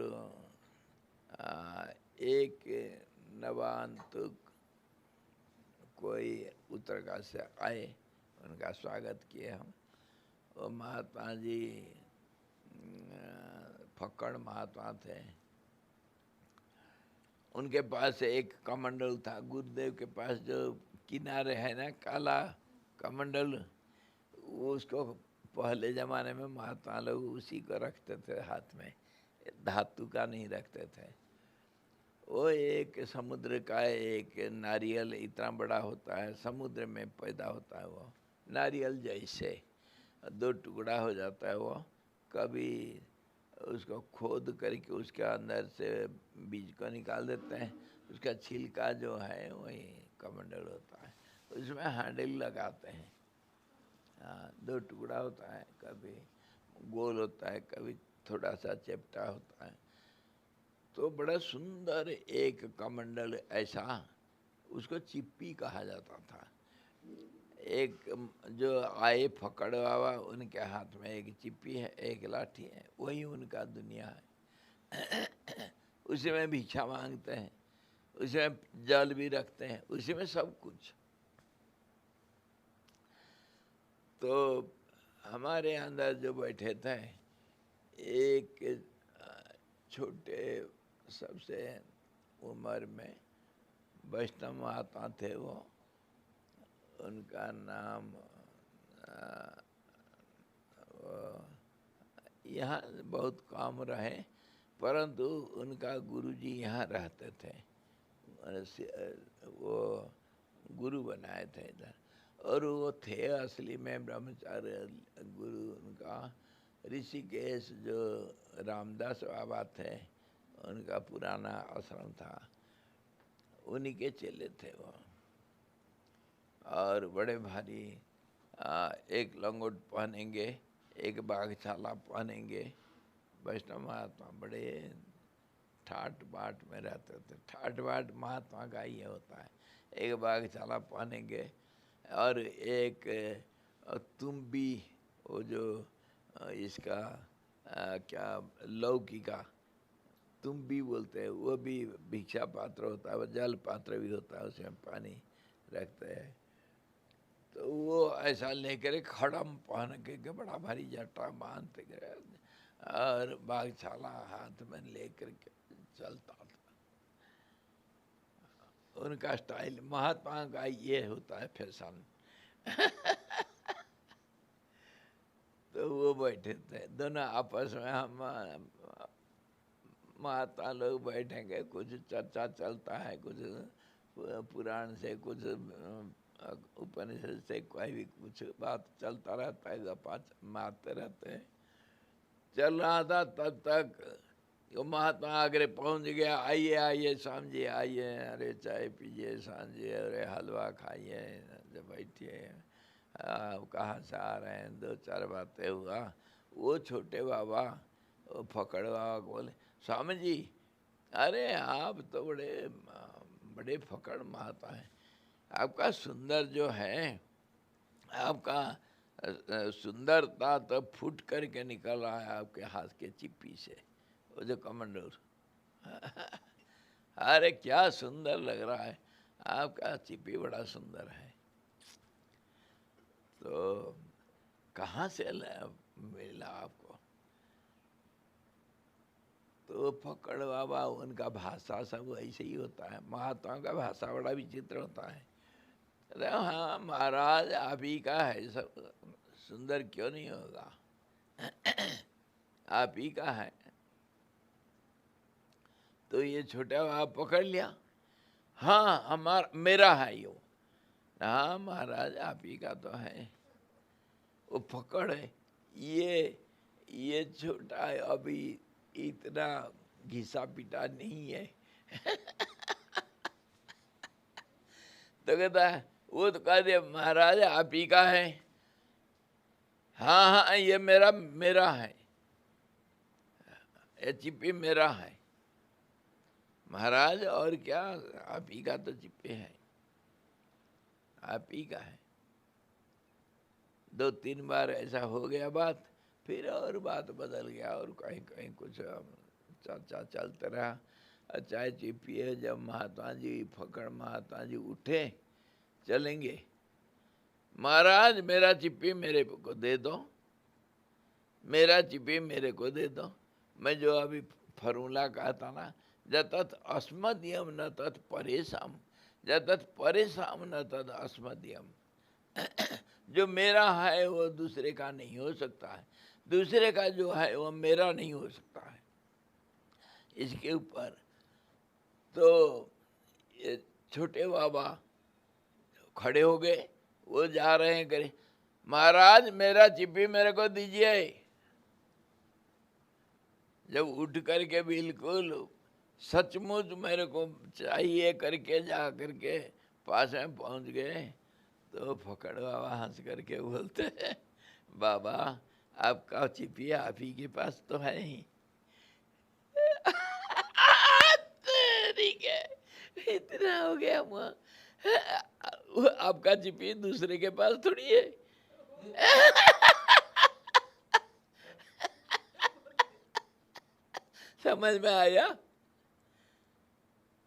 एक नवांतुक कोई उत्तरकाशी से आए, उनका स्वागत किए हम। वो महात्मा जी फक्कड़ महात्मा थे। उनके पास एक कमंडल था, गुरुदेव के पास जो किनारे है ना काला कमंडल, उसको पहले ज़माने में महात्मा लोग उसी को रखते थे हाथ में, धातु का नहीं रखते थे। वो एक समुद्र का एक नारियल इतना बड़ा होता है, समुद्र में पैदा होता है। वो नारियल जैसे दो टुकड़ा हो जाता है। वो कभी उसको खोद करके उसके अंदर से बीज को निकाल देते हैं, उसका छिलका जो है वही कमंडल होता है, उसमें हैंडल लगाते हैं। दो टुकड़ा होता है, कभी गोल होता है, कभी थोड़ा सा चपटा होता है। तो बड़ा सुंदर एक कमंडल ऐसा, उसको चिप्पी कहा जाता था। एक जो आए फकड़ बाबा, उनके हाथ में एक चिप्पी है, एक लाठी है, वही उनका दुनिया है। उसी में भिक्षा मांगते हैं, उसी में जल भी रखते हैं, उसी में सब कुछ। तो हमारे अंदर जो बैठे थे, एक छोटे सबसे उम्र में वैष्णव महात्मा थे। वो उनका नाम यहाँ बहुत कम रहे, परंतु उनका गुरुजी यहाँ रहते थे, वो गुरु बनाए थे इधर। और वो थे असली में ब्रह्मचार्य गुरु उनका ऋषिकेश, जो रामदास बाबा थे उनका पुराना आश्रम था, उन्हीं के चेले थे वो। और बड़े भारी एक लंगोट पहनेंगे, एक बाघछाला पहनेंगे। वैष्णव महात्मा बड़े ठाट बाट में रहते थे। ठाट बाट महात्मा का ये होता है, एक बाघछाला पहनेंगे और एक तुम्बी, वो जो इसका क्या लौकी का तुम्बी बोलते हैं, वो भी भिक्षा पात्र होता है, वो जल पात्र भी होता है, उसमें पानी रखते हैं। तो वो ऐसा लेकर खड़म पहन के बड़ा भारी जटा बांधते गए और बाघछाला हाथ में लेकर के चलता था। उनका स्टाइल, महात्मा का ये होता है फैशन। तो वो बैठे थे दोनों आपस में, हम महात्मा लोग बैठेंगे, कुछ चर्चा चलता है, कुछ पुराण से, कुछ उपनिषद से, कोई भी कुछ बात चलता रहता है, गप्पा मारते रहते हैं। चल रहा था, तब तक वो महात्मा आगे पहुंच गया। आइए आइए स्वामी जी आइए, अरे चाय पीजिए स्वामी जी, अरे हलवा खाइए, जब बैठिए, कहाँ से आ रहे हैं, दो चार बातें हुआ। वो छोटे बाबा, वो फकड़ बाबा को बोले, स्वामी जी अरे आप तो बड़े फकड़ महात्मा हैं, आपका सुंदर जो है, आपका सुंदरता तो फूट करके निकल रहा है आपके हाथ के चिप्पी से, वो जो कमंडूर। अरे क्या सुंदर लग रहा है, आपका चिप्पी बड़ा सुंदर है। तो कहाँ से मिला आपको? तो फकड़ बाबा, उनका भाषा सब ऐसे ही होता है, महात्माओं का भाषा बड़ा विचित्र होता है। अरे हाँ महाराज आप ही का है, सब सुंदर क्यों नहीं होगा, आप ही का है। तो ये छोटा बाबा पकड़ लिया, हाँ हमारा मेरा है यो। हाँ महाराज आप ही का तो है। वो पकड़ है, ये छोटा है, अभी इतना घिसा पिटा नहीं है। तो कहता है, वो तो कह दे महाराज आप ही का है। हाँ हाँ ये मेरा है, ये चिप्पी मेरा है महाराज, और क्या आप ही का तो चिप्पी है, आप ही का है। 2-3 बार ऐसा हो गया बात, फिर और बात बदल गया, और कहीं कहीं कुछ चर्चा चलते रहा। चाय चिप्पी, जब महात्मा जी, फकड़ महात्मा जी उठे चलेंगे, महाराज मेरा चिप्पी मेरे को दे दो, मेरा चिप्पी मेरे को दे दो। मैं जो अभी फॉर्मूला कहता ना, जतत अस्मदीयम न तत् परेशान, जतत परेशान न तत् अस्मदीयम। जो मेरा है वो दूसरे का नहीं हो सकता है, दूसरे का जो है वो मेरा नहीं हो सकता है। इसके ऊपर तो ये छोटे बाबा खड़े हो गए, वो जा रहे हैं करे, महाराज मेरा चिप्पी मेरे को दीजिए। जब उठ करके बिल्कुल सचमुच मेरे को चाहिए करके जा करके पास में पहुंच गए, तो फकड़ बाबा हंस करके बोलते हैं, बाबा आपका चिप्पी आप ही के पास तो है ही। ठीक है, इतना हो गया वहाँ, आपका चिप्पी दूसरे के पास थोड़ी है। समझ में आया?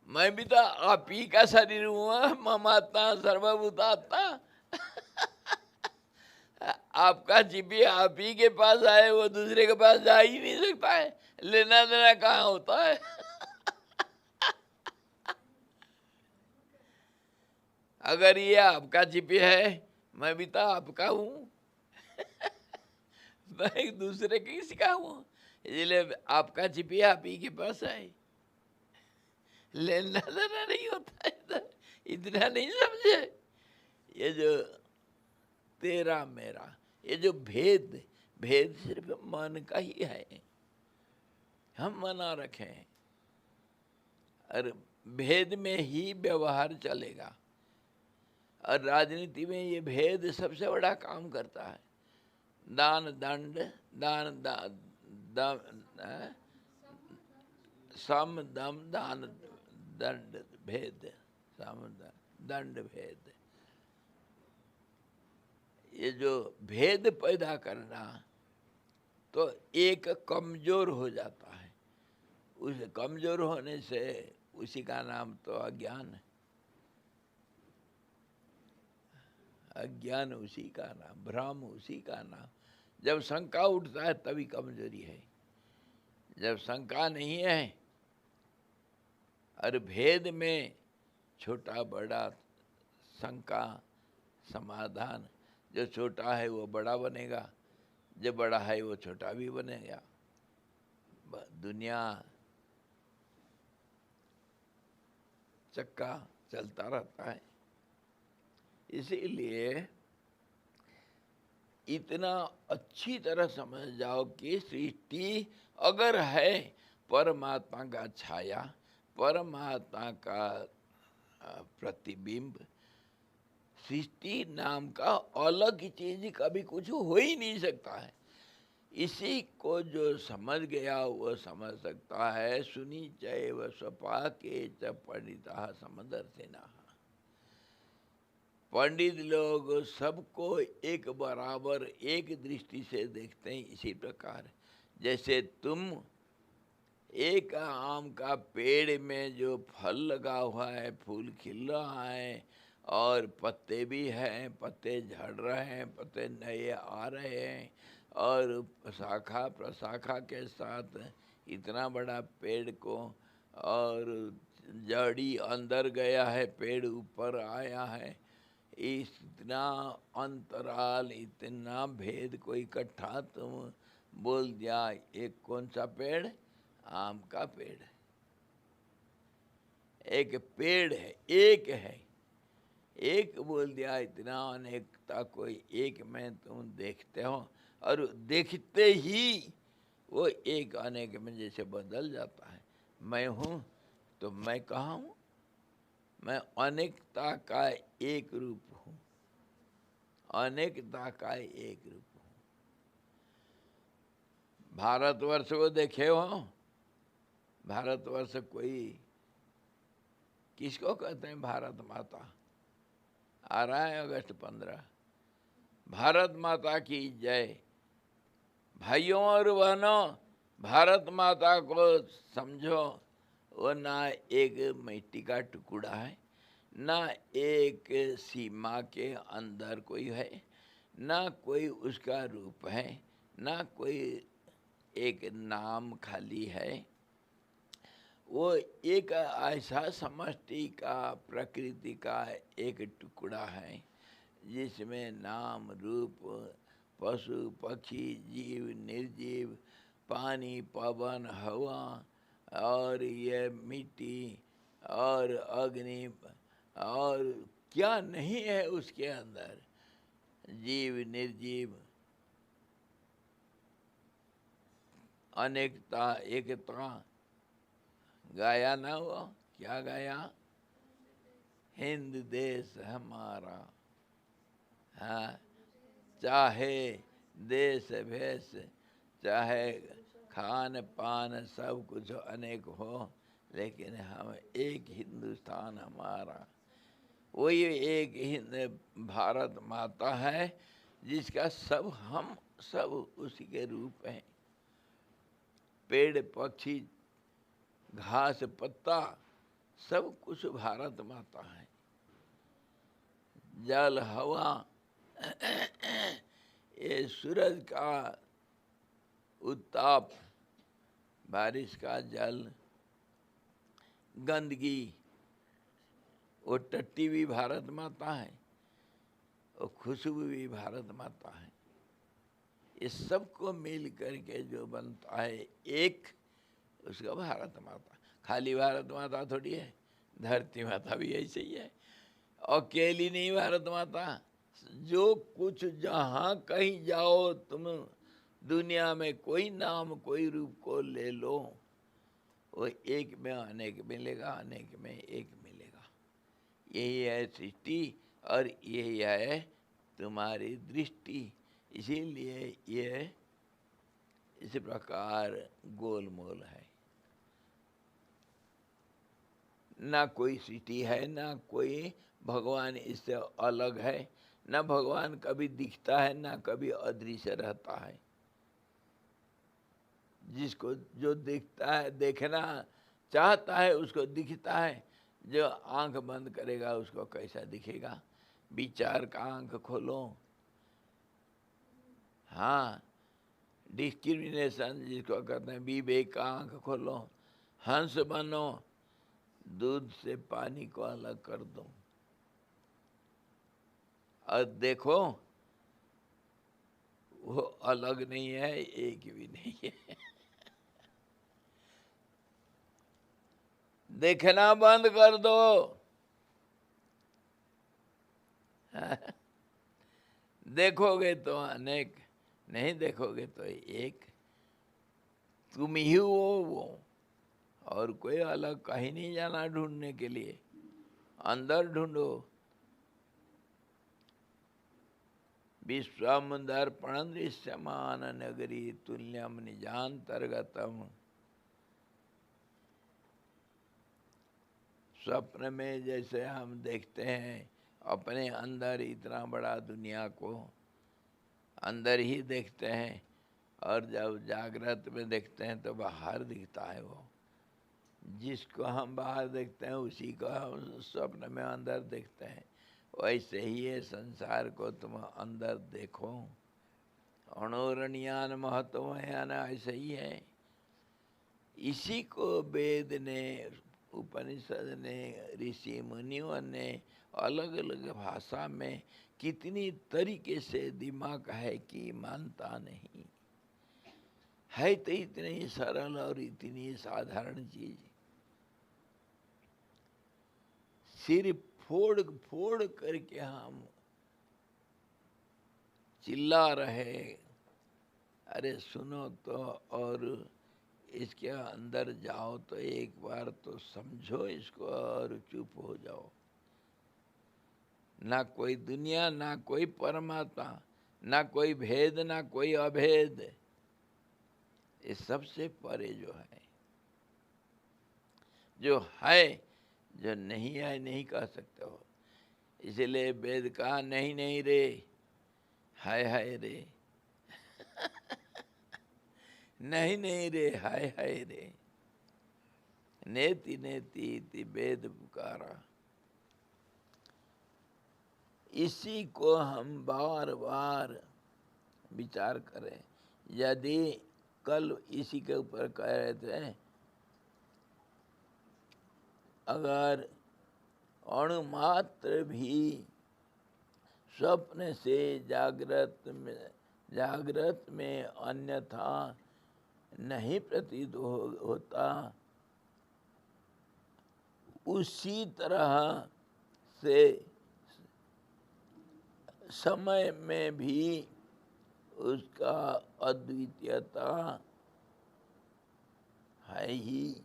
मैं भी तो आप ही का शरीर हुआ, ममात्मा सर्वभूतात्मा। आपका चिप्पी आप ही के पास आए, वो दूसरे के पास जा ही नहीं सकता है, लेना देना कहाँ होता है। अगर ये आपका चिप्पी है, मैं भी तो आपका हूँ। मैं एक दूसरे की किसका हूँ, इसलिए आपका चिपिया आप ही के पास है, लेना देना नहीं होता इधर, इतना नहीं समझे। ये जो तेरा मेरा, ये जो भेद, भेद सिर्फ मन का ही है, हम मना रखे हैं, और भेद में ही व्यवहार चलेगा। और राजनीति में ये भेद सबसे बड़ा काम करता है। दान दंड, दान सम दम दान दंड भेद, सम दंड भेद, ये जो भेद पैदा करना, तो एक कमजोर हो जाता है। उस कमजोर होने से उसी का नाम तो अज्ञान है, अज्ञान उसी का नाम, भ्रम उसी का नाम। जब शंका उठता है तभी कमजोरी है, जब शंका नहीं है और भेद में छोटा बड़ा शंका समाधान, जो छोटा है वो बड़ा बनेगा, जो बड़ा है वो छोटा भी बनेगा। दुनिया चक्का चलता रहता है। इसीलिए इतना अच्छी तरह समझ जाओ कि सृष्टि अगर है परमात्मा का छाया, परमात्मा का प्रतिबिंब, सृष्टि नाम का अलग चीज कभी कुछ हो ही नहीं सकता है। इसी को जो समझ गया वो समझ सकता है। सुनी चैव स्वपा के च पंडिता समदर्शिना, पंडित लोग सबको एक बराबर एक दृष्टि से देखते हैं। इसी प्रकार जैसे तुम एक आम का पेड़ में जो फल लगा हुआ है, फूल खिल रहा है और पत्ते भी हैं, पत्ते झड़ रहे हैं, पत्ते नए आ रहे हैं, और शाखा प्रशाखा के साथ इतना बड़ा पेड़ को, और जड़ी अंदर गया है, पेड़ ऊपर आया है, इतना अंतराल, इतना भेद को इकट्ठा तुम बोल दिया एक कौन सा पेड़, आम का पेड़ है, एक पेड़ है, एक है, एक बोल दिया। इतना अनेकता कोई एक में तुम देखते हो, और देखते ही वो एक अनेक में जैसे बदल जाता है। मैं हूँ तो मैं कहाँ हूँ, मैं अनेकता का एक रूप हूँ, अनेकता का एक रूप हूँ। भारतवर्ष को देखे हो, भारतवर्ष कोई किसको कहते हैं, भारत माता आ रहा है अगस्त 15, भारत माता की जय। भाइयों और बहनों, भारत माता को समझो, वो ना एक मिट्टी का टुकड़ा है, ना एक सीमा के अंदर कोई है, ना कोई उसका रूप है, ना कोई एक नाम खाली है। वो एक ऐसा समष्टि का, प्रकृति का एक टुकड़ा है जिसमें नाम रूप, पशु पक्षी, जीव निर्जीव, पानी पवन हवा, और ये मिट्टी और अग्नि, और क्या नहीं है उसके अंदर, जीव निर्जीव, अनेकता एकता। गाया ना वो, क्या गाया, हिंद देश हमारा, हाँ, चाहे देश भेष, चाहे खान पान सब कुछ अनेक हो, लेकिन हम एक हिंदुस्तान हमारा। वही एक हिंद भारत माता है जिसका सब हम सब उसी के रूप हैं। पेड़ पक्षी घास पत्ता सब कुछ भारत माता है। जल हवा, ये सूरज का उत्ताप, बारिश का जल, गंदगी, वो टट्टी भी भारत माता है, और खुशबू भी भारत माता है। ये सबको मिल करके जो बनता है एक, उसका भारत माता। खाली भारत माता थोड़ी है, धरती माता भी ऐसे ही है। अकेली नहीं भारत माता, जो कुछ जहाँ कहीं जाओ तुम दुनिया में, कोई नाम कोई रूप को ले लो, वो एक में अनेक मिलेगा, अनेक में एक मिलेगा। यही है सृष्टि और यही है तुम्हारी दृष्टि। इसीलिए ये इस प्रकार गोलमोल है। ना कोई सृष्टि है, ना कोई भगवान इससे अलग है, ना भगवान कभी दिखता है, ना कभी अदृश्य रहता है। जिसको जो दिखता है, देखना चाहता है उसको दिखता है, जो आंख बंद करेगा उसको कैसा दिखेगा। विचार का आंख खोलो, हाँ, डिस्क्रिमिनेशन जिसको कहते हैं, विवेक का आंख खोलो, हंस बनो, दूध से पानी को अलग कर दो और देखो वो अलग नहीं है, एक भी नहीं है। देखना बंद कर दो, देखोगे तो अनेक, नहीं देखोगे तो एक। तुम ही हो वो, और कोई अलग कहीं नहीं जाना ढूंढने के लिए, अंदर ढूंढो। विश्वमुदर्पण दृश्यमान नगरी तुल्यम निजांतर्गतम। स्वप्न में जैसे हम देखते हैं अपने अंदर इतना बड़ा दुनिया को अंदर ही देखते हैं, और जब जागृत में देखते हैं तो बाहर दिखता है। वो जिसको हम बाहर देखते हैं उसी को हम स्वप्न में अंदर देखते हैं। वैसे ही ये संसार को तुम अंदर देखो। अणोरणियान महत्वयान ऐसे ही है। इसी को वेद ने, उपनिषद ने, ऋषि मुनियों ने अलग अलग भाषा में कितनी तरीके से दिमाग है कि मानता नहीं है। तो इतनी सरल और इतनी साधारण चीज, सिर फोड़ फोड़ करके हम चिल्ला रहे। अरे सुनो तो, और इसके अंदर जाओ तो एक बार तो समझो इसको और चुप हो जाओ। ना कोई दुनिया, ना कोई परमात्मा, ना कोई भेद, ना कोई अभेद। ये सबसे परे जो है, जो है, जो नहीं है नहीं कह सकते हो। इसलिए वेद कहा नहीं नहीं रे, है रे। नहीं नहीं रे, है रे। नेति नेति इति वेद पुकारा। इसी को हम बार बार विचार करें। यदि कल इसी के ऊपर कह रहे थे, अगर अणुमात्र भी स्वप्न से जागृत में अन्यथा नहीं प्रतीत होता, उसी तरह से समय में भी उसका अद्वितीयता है ही।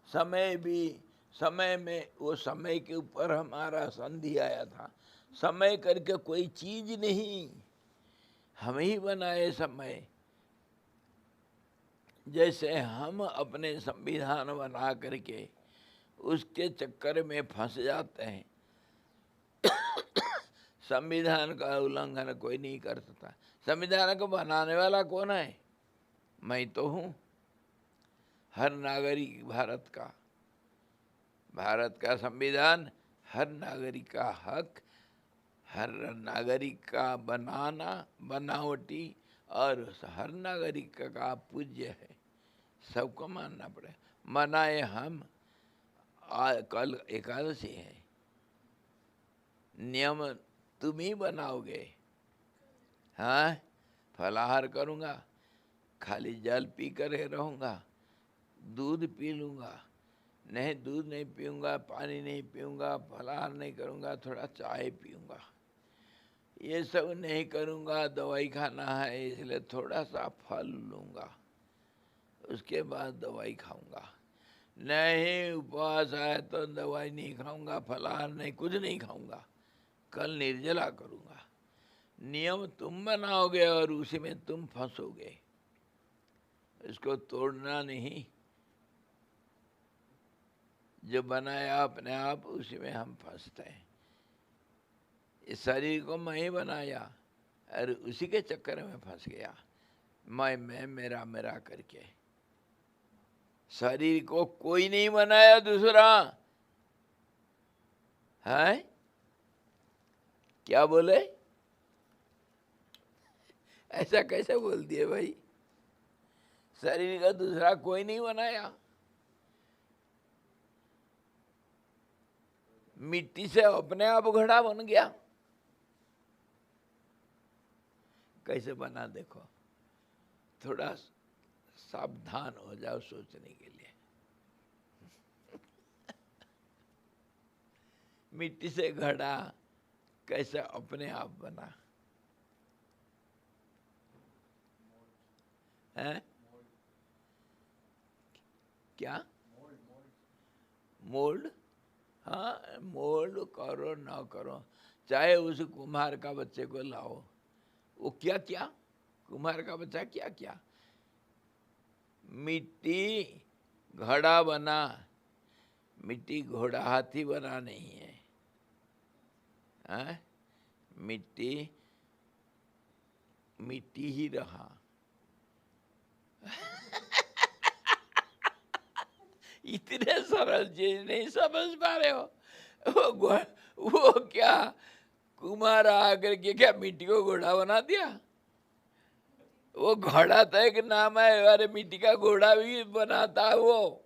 समय भी, समय में, वो समय के ऊपर हमारा संधि आया था। समय करके कोई चीज नहीं, हम ही बनाए समय। जैसे हम अपने संविधान बना करके उसके चक्कर में फंस जाते हैं। संविधान का उल्लंघन कोई नहीं कर सकता। संविधान को बनाने वाला कौन है? मैं तो हूँ। हर नागरिक भारत का संविधान हर नागरिक का हक, हर नागरिक का बनावटी और हर नागरिक का पूज्य है। सबको मानना पड़े। मनाए हम, कल एकादशी है, नियम तुम ही बनाओगे। हाँ, फलाहार करूँगा, खाली जल पी कर रहूँगा, दूध पी लूँगा, नहीं दूध नहीं पीऊँगा, पानी नहीं पीऊँगा, फलाहार नहीं करूँगा, थोड़ा चाय पीऊँगा, ये सब नहीं करूँगा, दवाई खाना है इसलिए थोड़ा सा फल लूँगा, उसके बाद दवाई खाऊँगा, नहीं उपवास है तो दवाई नहीं खाऊँगा, फलाहार नहीं, कुछ नहीं खाऊँगा, कल निर्जला करूँगा। नियम तुम बनाओगे और उसी में तुम फंसोगे, इसको तोड़ना नहीं। जो बनाया अपने आप उसी में हम फंसते हैं। इस शरीर को मैं ही बनाया और उसी के चक्कर में फंस गया, मैं मेरा मेरा करके। शरीर को कोई नहीं बनाया दूसरा है, क्या बोले? ऐसा कैसे बोल दिए भाई? शरीर का दूसरा कोई नहीं बनाया। मिट्टी से अपने आप घड़ा बन गया, कैसे बना देखो। थोड़ा सावधान हो जाओ सोचने के लिए। मिट्टी से घड़ा कैसे अपने आप बना है? क्या मोल्ड? हाँ, मोल्ड करो ना करो, चाहे उस कुम्हार का बच्चे को लाओ, वो क्या क्या कुम्हार का बच्चा क्या क्या मिट्टी घड़ा बना, मिट्टी घोड़ा हाथी बना नहीं है, हाँ? मिट्टी मिट्टी ही रहा। इतने सरल चीज नहीं समझ पा रहे हो। वो क्या कुमार आकर के क्या मिट्टी को घोड़ा बना दिया? वो घोड़ा तो एक नाम है, अरे मिट्टी का घोड़ा भी बनाता है वो,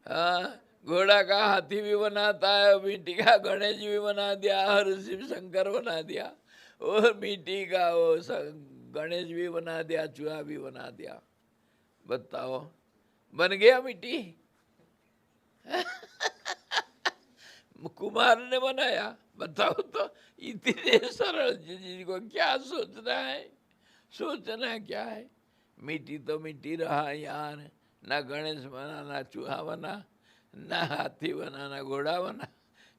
हाँ, घोड़ा का हाथी भी बनाता है, मिट्टी का गणेश भी बना दिया और शिव शंकर बना दिया, और मिट्टी का वो गणेश भी बना दिया, चूहा भी बना दिया। बताओ, बन गया मिट्टी? कुमार ने बनाया? बताओ तो, इतने सरल चीज को क्या सोचना है? सोचना क्या है? मिट्टी तो मिट्टी रहा यार, ना गणेश बना, ना चूहा बना, ना हाथी बना, ना घोड़ा बना,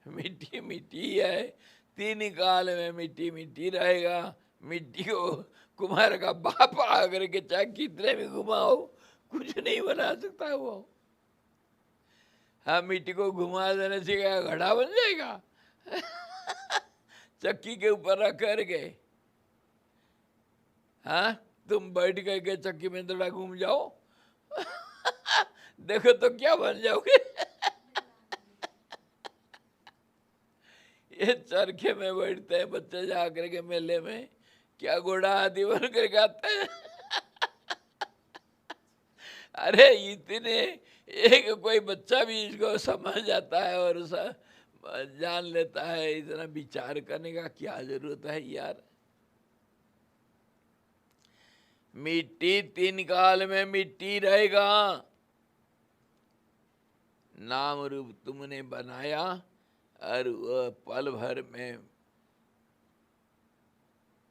मिट्टी मिट्टी है। तीन काल में मिट्टी मिट्टी रहेगा। मिट्टी को कुम्हार का बाप आकर के चाहे कितने भी घुमाओ, कुछ नहीं बना सकता वो। हाँ, मिट्टी को घुमा देने से क्या घड़ा बन जाएगा? चक्की के ऊपर रख करके, हाँ, तुम बैठ करके चक्की में थोड़ा घूम जाओ, देखो तो क्या बन जाओगे। ये चरखे में बैठते हैं बच्चे जा करके मेले में, क्या घोड़ा आदि बन करके आते हैं। अरे इतने, एक कोई बच्चा भी इसको समझ जाता है और जान लेता है, इतना विचार करने का क्या जरूरत है यार? मिट्टी तीन काल में मिट्टी रहेगा। नाम रूप तुमने बनाया और वह पल भर में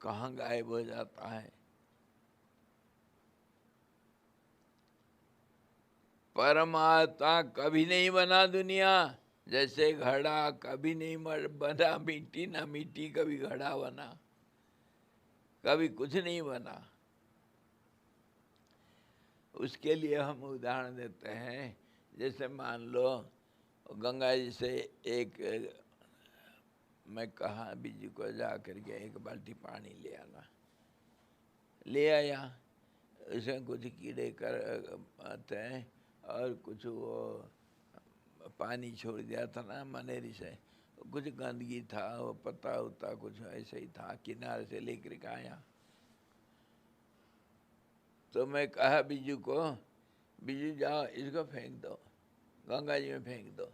कहाँ गायब हो जाता है। परमात्मा कभी नहीं बना दुनिया, जैसे घड़ा कभी नहीं बना मिट्टी, ना मिट्टी कभी घड़ा बना, कभी कुछ नहीं बना। उसके लिए हम उदाहरण देते हैं, जैसे मान लो गंगा जी से एक, मैं कहा बीजू को जा करके एक बाल्टी पानी ले आना, ले आया, उसमें कुछ कीड़े कर आते हैं और कुछ वो पानी छोड़ दिया था ना मनेरी से, कुछ गंदगी था, वो पत्ता उता कुछ ऐसे ही था, किनारे से लेकर के आया। तो मैं कहा बीजू को, बीजू जाओ इसको फेंक दो, गंगा जी में फेंक दो,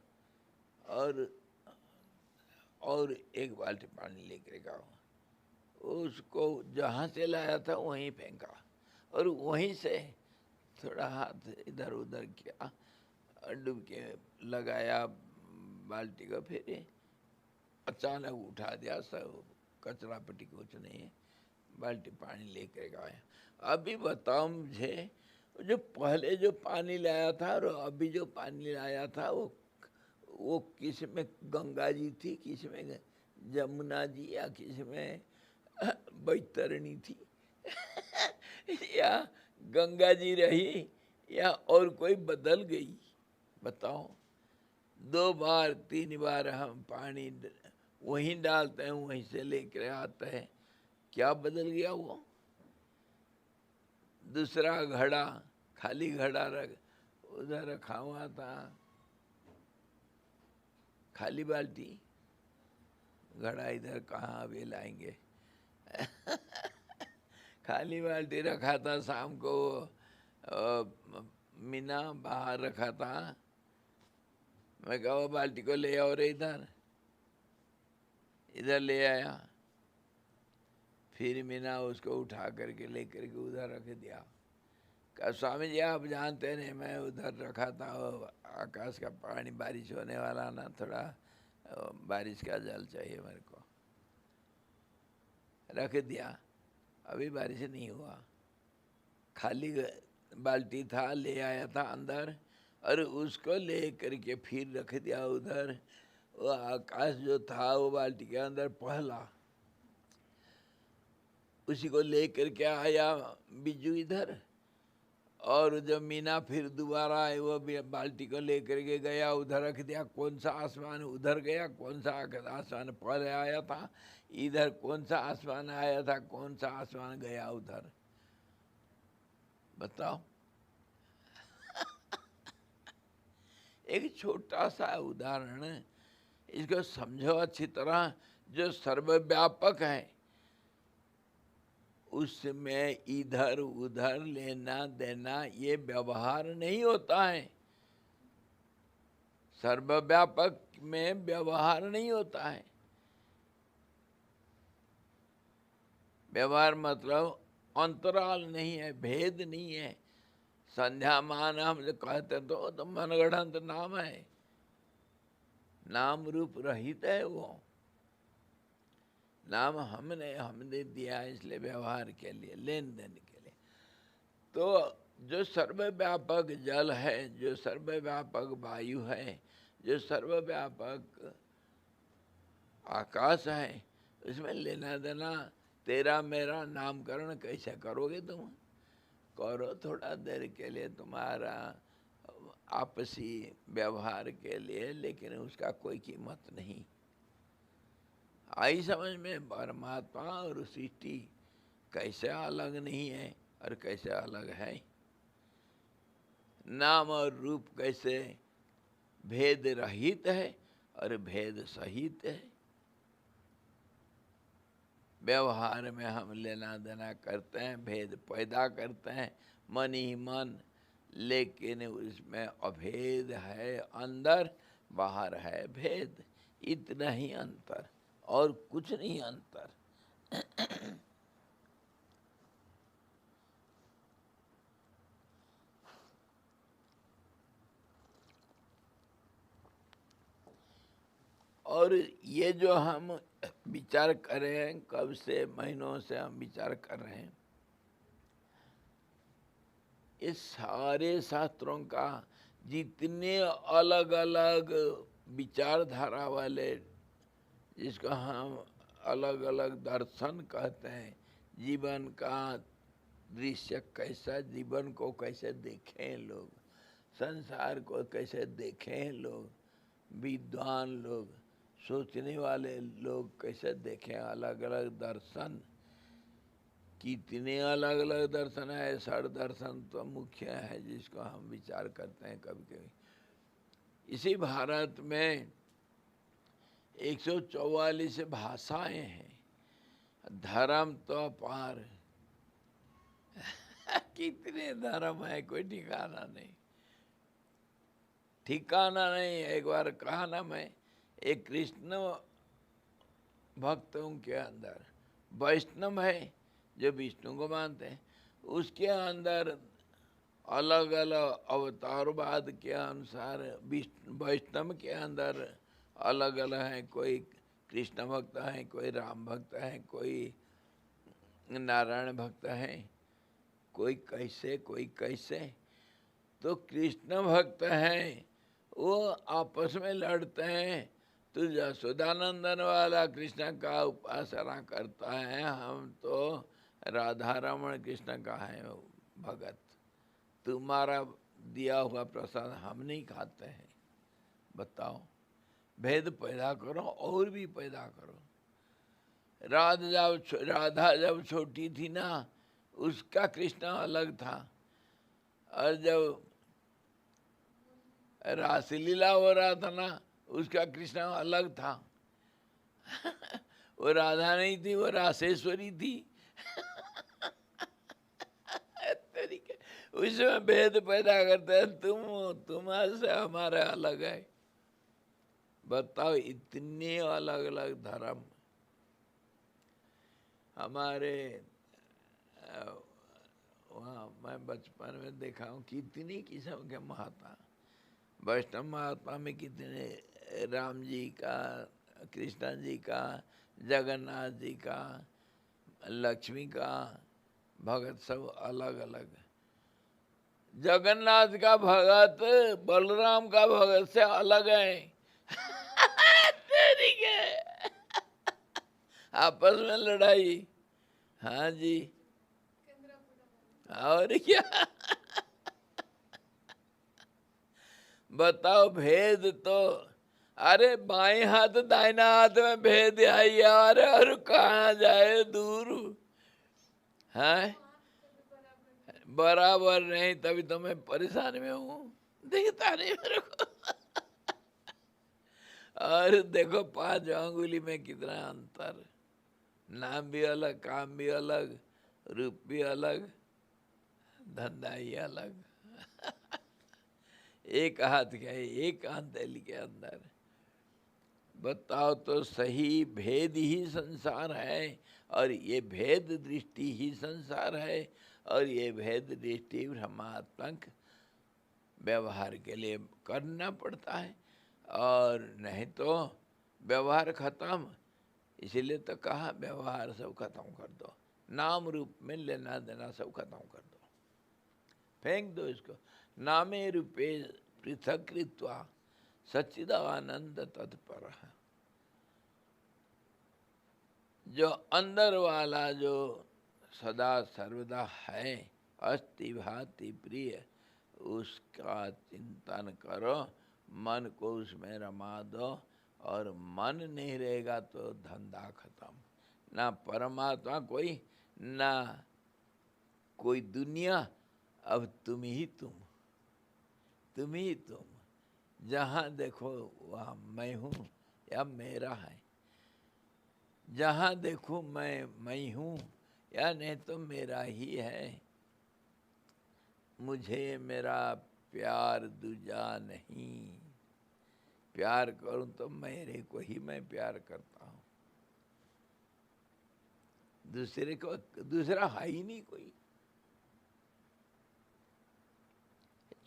और एक बाल्टी पानी लेकर आओ। उसको जहाँ से लाया था वहीं फेंका और वहीं से थोड़ा हाथ इधर उधर किया, डुबके लगाया बाल्टी को, फिर अचानक उठा दिया, सब कचरा पट्टी कुछ नहीं है, बाल्टी पानी लेकर गया। अभी बताओ मुझे, जो पहले जो पानी लाया था और अभी जो पानी लाया था वो किस में गंगा जी थी, किस में जमुना जी, या किस में बैतरणी थी या गंगा जी रही या और कोई बदल गई? बताओ। 2 बार 3 बार हम पानी वहीं डालते हैं, वहीं से लेकर आते हैं, क्या बदल गया? वो दूसरा घड़ा, खाली घड़ा उधर रखा हुआ था, खाली बाल्टी, घड़ा इधर कहाँ अभी लाएंगे खाली बाल्टी रखा था। शाम को मीना बाहर रखा था, मैं कहा वो बाल्टी को ले आओ रे, इधर इधर ले आया, फिर मीना उसको उठा करके लेकर के उधर रख दिया। कहा स्वामी जी आप जानते नहीं, मैं उधर रखा था, आकाश का पानी, बारिश होने वाला ना, थोड़ा बारिश का जल चाहिए मेरे को, रख दिया। अभी बारिश नहीं हुआ, खाली बाल्टी था, ले आया था अंदर और उसको ले करके फिर रख दिया उधर। वो आकाश जो था वो बाल्टी के अंदर पहला, उसी को ले करके आया बिज्जू इधर, और जब मीना फिर दोबारा आए वो बाल्टी को लेकर के गया, उधर रख दिया। कौन सा आसमान उधर गया, कौन सा आसमान पहले आया था इधर, कौन सा आसमान आया था, कौन सा आसमान गया उधर, बताओ। एक छोटा सा उदाहरण, इसको समझो अच्छी तरह। जो सर्वव्यापक है उसमें इधर उधर लेना देना ये व्यवहार नहीं होता है। सर्वव्यापक में व्यवहार नहीं होता है। व्यवहार मतलब अंतराल नहीं है, भेद नहीं है। संध्यामान हम जो कहते तो मनगढ़ंत नाम है, नाम रूप रहित है वो। नाम हमने दिया इसलिए व्यवहार के लिए, लेन देन के लिए। तो जो सर्वव्यापक जल है, जो सर्वव्यापक वायु है, जो सर्वव्यापक आकाश है, उसमें लेना देना, तेरा मेरा नामकरण कैसे करोगे तुम? करो थोड़ा देर के लिए तुम्हारा आपसी व्यवहार के लिए, लेकिन उसका कोई कीमत नहीं। आई समझ में, परमात्मा और सृष्टि कैसे अलग नहीं है और कैसे अलग है। नाम और रूप कैसे भेद रहित है और भेद सहित है। व्यवहार में हम लेना देना करते हैं, भेद पैदा करते हैं, मन ही मन, लेकिन उसमें अभेद है, अंदर बाहर है भेद, इतना ही अंतर और कुछ नहीं अंतर। और ये जो हम विचार कर रहे हैं, कब से महीनों से हम विचार कर रहे हैं, इस सारे शास्त्रों का जितने अलग अलग विचारधारा वाले, जिसको हम अलग अलग दर्शन कहते हैं, जीवन का दृश्य कैसा, जीवन को कैसे देखें लोग, संसार को कैसे देखें लोग, विद्वान लोग, सोचने वाले लोग कैसे देखें, अलग अलग दर्शन, कितने अलग अलग दर्शन है। षड दर्शन तो मुख्य है जिसको हम विचार करते हैं कभी कभी। इसी भारत में 144 भाषाएं हैं, धर्म तो अपार कितने धर्म है, कोई ठिकाना नहीं, ठिकाना नहीं। एक बार कहा ना मैं, एक कृष्ण भक्तों के अंदर वैष्णव है जो विष्णु को मानते हैं, उसके अंदर अलग अलग अवतारवाद के अनुसार वैष्णव के अंदर अलग अलग है। कोई कृष्ण भक्त है, कोई राम भक्त है, कोई नारायण भक्त है, कोई कैसे कोई कैसे। तो कृष्ण भक्त हैं वो आपस में लड़ते हैं। तो यशोदानंदन वाला कृष्ण का उपासना करता है, हम तो राधा रमण कृष्ण का है भगत। तुम्हारा दिया हुआ प्रसाद हम नहीं खाते हैं। बताओ, भेद पैदा करो और भी पैदा करो। राधा जब छोटी थी ना, उसका कृष्ण अलग था, और जब रासलीला हो रहा था ना, उसका कृष्ण अलग था। वो राधा नहीं थी, वो रासेश्वरी थी। तरीके उसमें भेद पैदा करते हैं। तुम्हारे हमारा अलग है। बताओ, इतने अलग अलग धर्म। हमारे वहाँ मैं बचपन में देखा हूँ कितनी किस्म के महात्मा। वैष्णव महात्मा में कितने, राम जी का, कृष्ण जी का, जगन्नाथ जी का, लक्ष्मी का भगत सब अलग अलग। जगन्नाथ का भगत बलराम का भगत से अलग है। आपस में लड़ाई। हाँ जी, और क्या। बताओ, भेद तो, अरे बाएं हाथ दाहिना हाथ में भेद है यार, और कहाँ जाए दूर। है बराबर नहीं, तभी तो मैं परेशान में हूँ। दिखता नहीं मेरे को। और देखो 5 अंगुली में कितना अंतर। नाम भी अलग, काम भी अलग, रूप भी अलग, धंधा ही अलग। एक हाथ क्या है, एक हथेली के अंदर। बताओ तो सही, भेद ही संसार है, और ये भेद दृष्टि ही संसार है, और ये भेद दृष्टि भ्रमात्मक व्यवहार के लिए करना पड़ता है, और नहीं तो व्यवहार खत्म। इसीलिए तो कहा व्यवहार सब खत्म कर दो, नाम रूप में लेना देना सब खत्म कर दो, फेंक दो इसको। नामे रूपे पृथक कृत्वा सच्चिदानंद तत्पर। जो अंदर वाला जो सदा सर्वदा है, अस्ति भाति प्रिय, उसका चिंतन करो, मन को उसमें रमा दो, और मन नहीं रहेगा तो धंधा खत्म। ना परमात्मा कोई, ना कोई दुनिया, अब तुम ही तुम ही तुम। जहाँ देखो वहाँ मैं हूँ या मेरा है, जहाँ देखो मैं हूँ या नहीं तो मेरा ही है। मुझे मेरा प्यार दूजा नहीं, प्यार करूं तो मेरे को ही मैं प्यार करता हूँ, दूसरे को, दूसरा है ही नहीं कोई।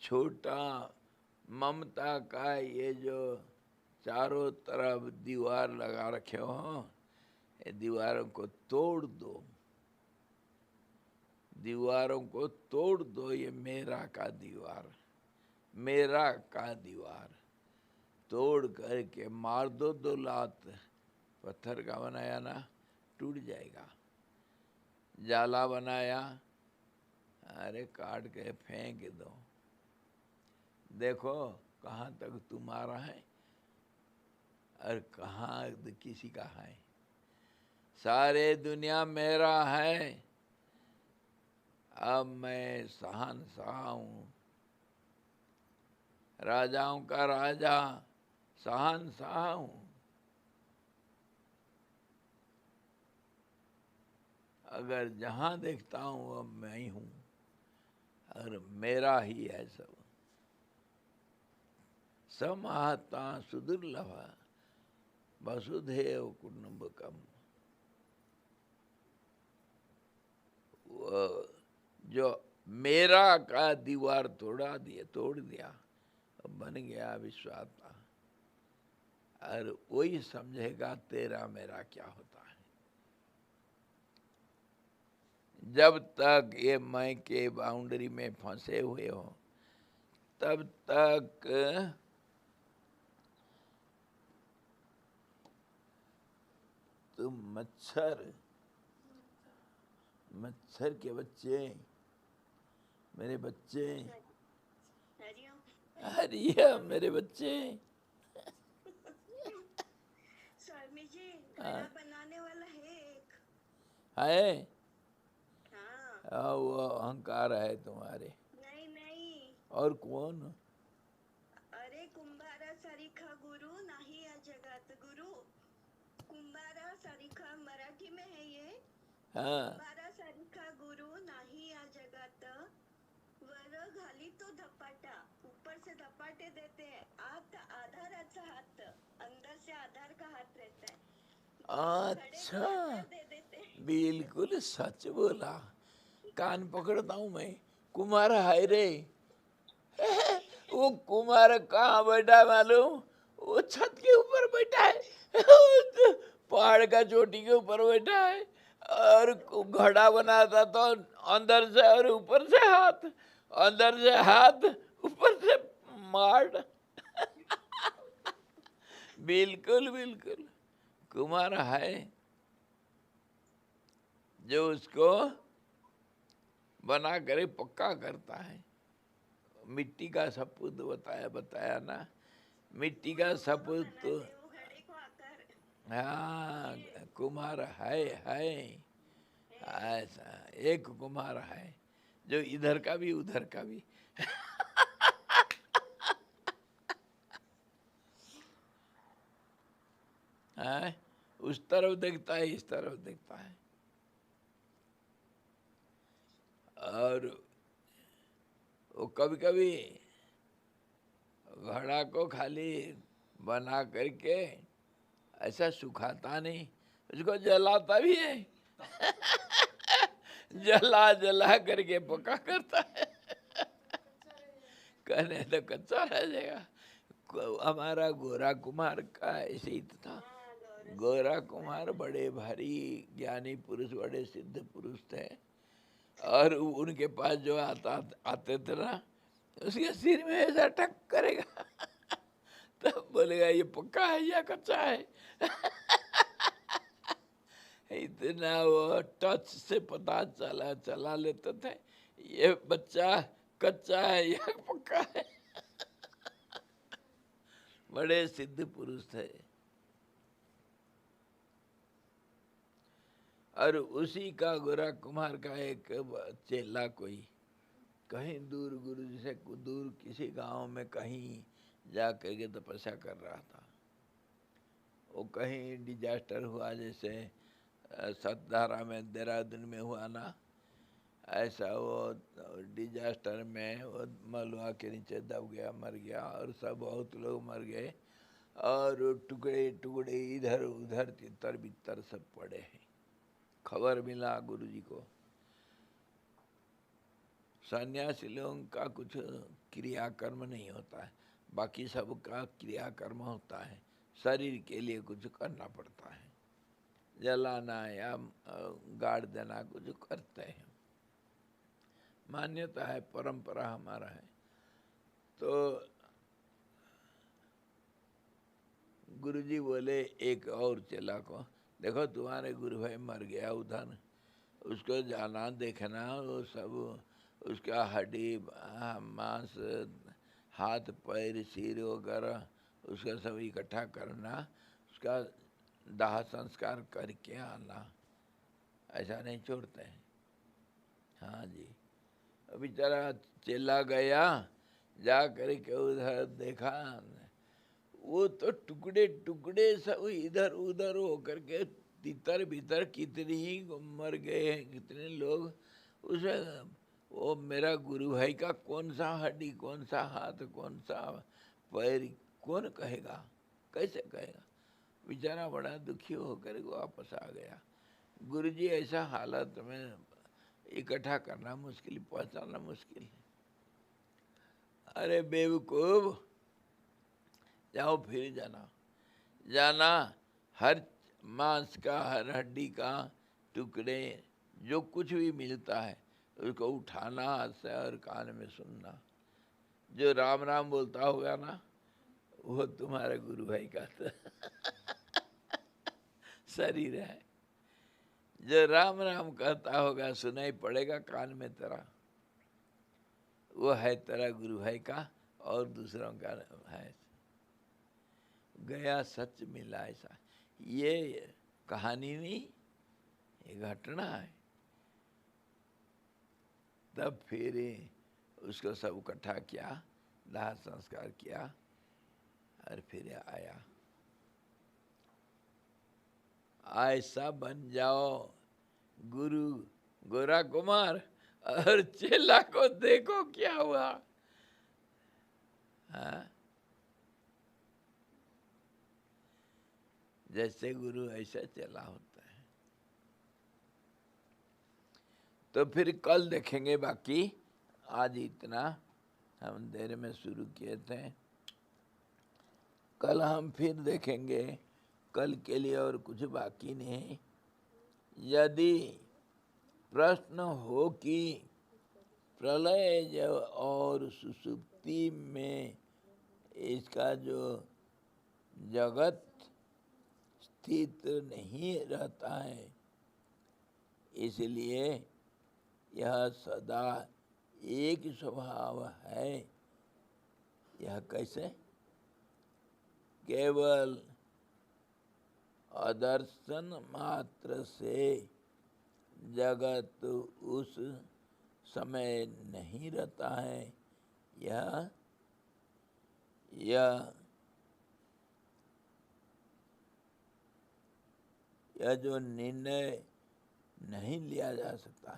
छोटा ममता का ये जो चारों तरफ दीवार लगा रखे हो, ये दीवारों को तोड़ दो, दीवारों को तोड़ दो। ये मेरा का दीवार, मेरा का दीवार तोड़ करके मार दो 2 लात। पत्थर का बनाया ना, टूट जाएगा। जाला बनाया, अरे काट के फेंक दो। देखो कहाँ तक तुम्हारा है और कहाँ किसी का है। सारे दुनिया मेरा है, अब मैं शहंशाह हूँ, राजाओं का राजा, शहंशाह हूँ। अगर जहाँ देखता हूँ वो मैं ही हूँ, और मेरा ही है सब। समाहता सुदुर्लभ वसुधैव कुटुंबकम। जो मेरा का दीवार तोड़ दिया, बन गया विश्वात्मा। और वही समझेगा तेरा मेरा क्या होता है। जब तक ये मैं के बाउंड्री में फंसे हुए हो तब तक तुम मच्छर के बच्चे, मेरे बच्चे, हरिओम। हरिया मेरे बच्चे। स्वामी जी, घड़ा बनाने वाला है एक। है हाँ। वो अहंकार है तुम्हारे। नहीं नहीं, और कौन? अरे कुंभारा सारिखा गुरु नाही या जगात गुरु। कुंभारा सारिखा मराठी में है ये। हाँ कुंभारा सारिखा गुरु नाही या जगात। वर घाली तो धपाटा, ऊपर से धपाटे देते हैं। आत आधाराचा हात, अंदर से आधार का हाथ रहता है। घड़े को अच्छा, आधार दे देते हैं। बिल्कुल सच बोला। कान पकड़ता हूँ मैं। कुमार है रे। वो कुमार कहाँ बैठा है मालूम? वो छत के ऊपर बैठा है। पहाड़ का चोटी के ऊपर बैठा है और घड़ा बनाता तो अंदर से और ऊपर से हाथ, अंदर से हाथ, ऊपर से मार। बिल्कुल बिल्कुल कुमार है जो उसको बना कर पक्का करता है। मिट्टी का सपूत बताया ना, मिट्टी का सपूत तो वो घड़े को आकार। हाँ कुमार है ऐसा एक कुमार है जो इधर का भी उधर का भी। है, उस तरफ देखता है, इस तरफ देखता है। और वो कभी कभी घड़ा को खाली बना करके ऐसा सुखाता नहीं, उसको जलाता भी है। जला करके पक्का करता है। कहने तो कच्चा रह जाएगा। हमारा गोरा कुमार का ऐसे ही था। गोरा कुमार बड़े भारी ज्ञानी पुरुष, बड़े सिद्ध पुरुष थे। और उनके पास जो आते थे ना, उसके सिर में ऐसा टक करेगा। तब बोलेगा ये पक्का है या कच्चा है। इतना वो टच से पता चला लेते थे ये बच्चा कच्चा है या पक्का है। बड़े सिद्ध पुरुष थे। और उसी का गोरा कुमार का एक चेला कोई कहीं दूर गुरु जी से दूर किसी गांव में कहीं जा करके तपस्या कर रहा था। वो कहीं डिजास्टर हुआ, जैसे सतधारा में देहरादून में हुआ ना, ऐसा वो डिजास्टर में वो मलुआ के नीचे दब गया, मर गया। और सब बहुत लोग मर गए और टुकड़े टुकड़े इधर उधर तितर बितर सब पड़े हैं। खबर मिला गुरु जी को। सन्यासी लोगों का कुछ क्रियाकर्म नहीं होता है, बाकी सब का क्रियाकर्म होता है। शरीर के लिए कुछ करना पड़ता है, जलाना या गाड़ देना कुछ करते हैं। मान्यता है, परंपरा हमारा है। तो गुरुजी बोले एक और चेला को, देखो तुम्हारे गुरु भाई मर गया उधर, उसको जाना देखना, वो सब उसका हड्डी मांस, हाथ पैर सिर वगैरह उसका सब इकट्ठा करना, उसका दाह संस्कार करके आना। ऐसा नहीं छोड़ते हैं। हाँ जी। बेचारा चेला गया, जा करके उधर देखा, वो तो टुकड़े टुकड़े सब इधर उधर हो करके तितर भीतर कितनी ही मर गए हैं, कितने लोग। उसे वो मेरा गुरु भाई का कौन सा हड्डी, कौन सा हाथ, कौन सा पैर कौन कहेगा, कैसे कहेगा। बेचारा बड़ा दुखी होकर वापस आ गया। गुरुजी ऐसा हालत में इकट्ठा करना मुश्किल, पहुंचाना मुश्किल है। अरे बेवकूफ, जाओ फिर जाना हर मांस का, हर हड्डी का टुकड़े, जो कुछ भी मिलता है उसको उठाना हाथ से और कान में सुनना। जो राम राम बोलता होगा ना, वो तुम्हारे गुरु भाई का शरीर है। जो राम राम कहता होगा, सुनाई पड़ेगा कान में तेरा, वो है तेरा गुरु भाई का और दूसरों का है। गया सच मिला ऐसा। ये कहानी नहीं, ये घटना है। तब फिर उसको सब इकट्ठा किया, दाह संस्कार किया और फिर आया। ऐसा बन जाओ गुरु गोरा कुमार, और चेला को देखो क्या हुआ। हाँ, जैसे गुरु ऐसे चेला होता है। तो फिर कल देखेंगे बाकी। आज इतना हम देर में शुरू किए थे, कल हम फिर देखेंगे। कल के लिए और कुछ बाकी नहीं। यदि प्रश्न हो कि प्रलय जब और सुसुप्ति में इसका जो जगत स्थित नहीं रहता है, इसलिए यह सदा एक स्वभाव है, यह कैसे? केवल अदर्शन मात्र से जगत उस समय नहीं रहता है। यह जो निर्णय नहीं लिया जा सकता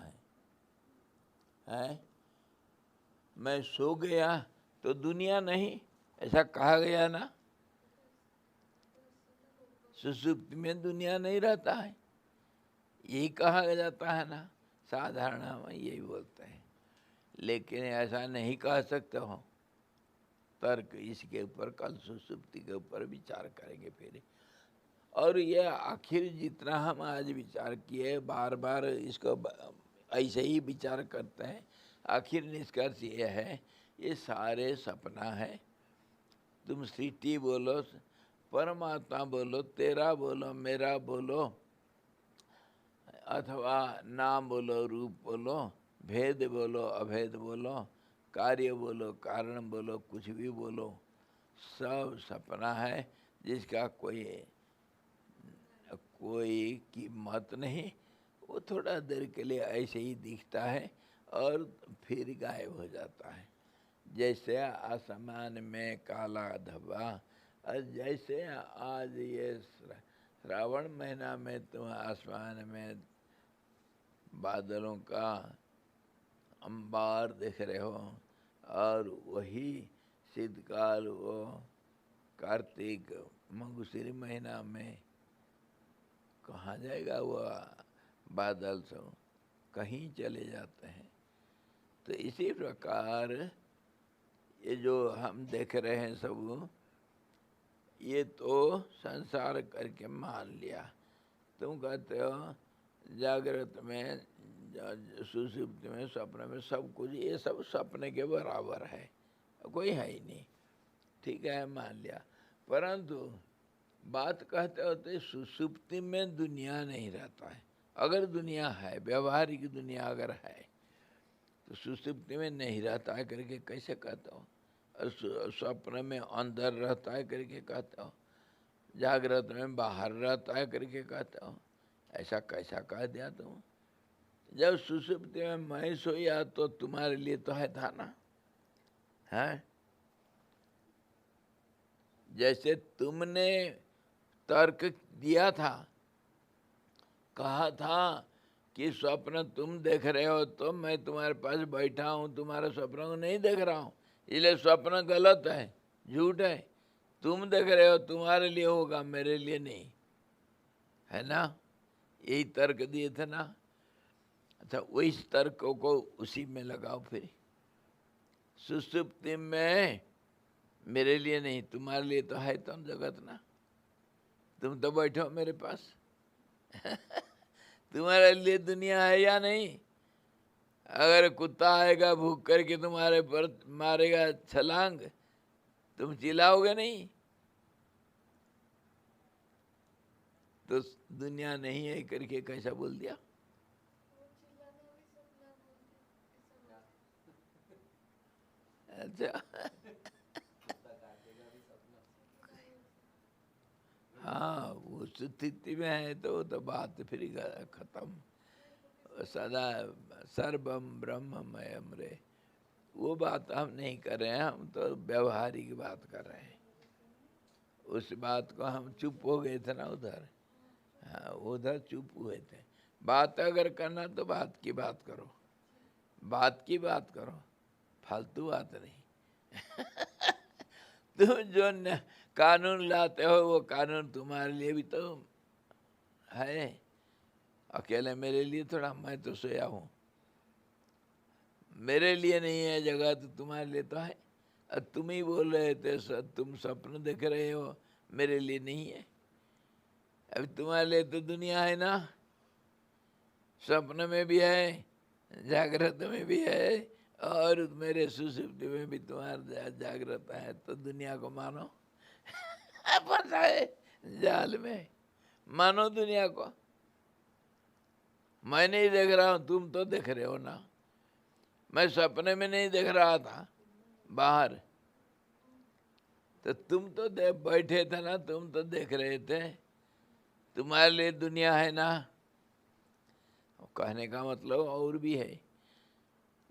है? मैं सो गया तो दुनिया नहीं, ऐसा कहा गया ना। सुसुप्ति में दुनिया नहीं रहता है, यही कहा जाता है ना। साधारण हम यही बोलते हैं, लेकिन ऐसा नहीं कह सकते हो। तर्क इसके ऊपर कल सुसुप्ति के ऊपर विचार करेंगे फिर। और ये आखिर जितना हम आज विचार किए, बार बार इसको ऐसे ही विचार करते हैं, आखिर निष्कर्ष ये है, ये सारे सपना है। तुम सृष्टि बोलो, परमात्मा बोलो, तेरा बोलो, मेरा बोलो, अथवा नाम बोलो, रूप बोलो, भेद बोलो, अभेद बोलो, कार्य बोलो, कारण बोलो, कुछ भी बोलो, सब सपना है जिसका कोई कीमत नहीं। वो थोड़ा देर के लिए ऐसे ही दिखता है और फिर गायब हो जाता है। जैसे आसमान में काला धब्बा, और जैसे आज ये श्रावण महीना में तुम आसमान में बादलों का अंबार देख रहे हो, और वही शीतकाल वो कार्तिक मंगुशिर महीना में कहाँ जाएगा वो बादल, सब कहीं चले जाते हैं। तो इसी प्रकार ये जो हम देख रहे हैं सब, ये तो संसार करके मान लिया। तुम कहते हो जागृत में, सुषुप्ति में, स्वप्न में सब कुछ, ये सब सपने के बराबर है, कोई है ही नहीं। ठीक है, मान लिया। परंतु बात कहते होते सुषुप्ति में दुनिया नहीं रहता है। अगर दुनिया है, व्यवहारिक दुनिया अगर है, तो सुषुप्ति में नहीं रहता है करके कैसे कहते हो? और स्वप्न में अंदर रहता है करके कहते हो, जागृत में बाहर रहता है करके कहते हो। ऐसा कैसा कह दिया तुम? जब सुषुप्ति में मैं सोया तो तुम्हारे लिए तो है था ना, है? जैसे तुमने तर्क दिया था, कहा था कि स्वप्न तुम देख रहे हो तो मैं तुम्हारे पास बैठा हूँ, तुम्हारे स्वप्न को नहीं देख रहा हूँ, इसलिए स्वप्न गलत है, झूठ है। तुम देख रहे हो, तुम्हारे लिए होगा, मेरे लिए नहीं, है ना? यही तर्क दिए थे ना। अच्छा, वही तर्क को उसी में लगाओ फिर। सुसुप्ति में मेरे लिए नहीं, तुम्हारे लिए तो है तुम जगत ना, तुम तो बैठो मेरे पास। तुम्हारे लिए दुनिया है या नहीं? अगर कुत्ता आएगा भूख करके तुम्हारे पर मारेगा छलांग, तुम चिल्लाओगे नहीं? तो दुनिया नहीं है करके कैसा बोल दिया? अच्छा। हाँ, वो स्थिति में है तो बात फिर खत्म। सदा सर्वम ब्रह्ममयम रे, वो बात हम नहीं कर रहे हैं, हम तो व्यवहारिक बात कर रहे हैं। उस बात को हम चुप हो गए थे ना उधर। हाँ, उधर चुप हुए थे। बात अगर करना तो बात की बात करो, बात की बात करो, फालतू बात नहीं। तुम जो कानून लाते हो वो कानून तुम्हारे लिए भी तो है, अकेले मेरे लिए थोड़ा। मैं तो सोया हूँ, मेरे लिए नहीं है जगह, तो तुम्हारे लिए तो है। अब तुम ही बोल रहे थे तुम स्वप्न देख रहे हो, मेरे लिए नहीं है। अब तुम्हारे लिए तो दुनिया है ना, स्वप्न में भी है, जागृत में भी है, और मेरे सुसुप्ति में भी तुम्हारा जागृत है। तो दुनिया को मानो। फंसा है जाल में, मानो दुनिया को। मैं नहीं देख रहा हूँ, तुम तो देख रहे हो ना। मैं सपने में नहीं देख रहा था बाहर, तो तुम तो बैठे थे ना, तुम तो देख रहे थे। तुम्हारे लिए दुनिया है ना। कहने का मतलब और भी है।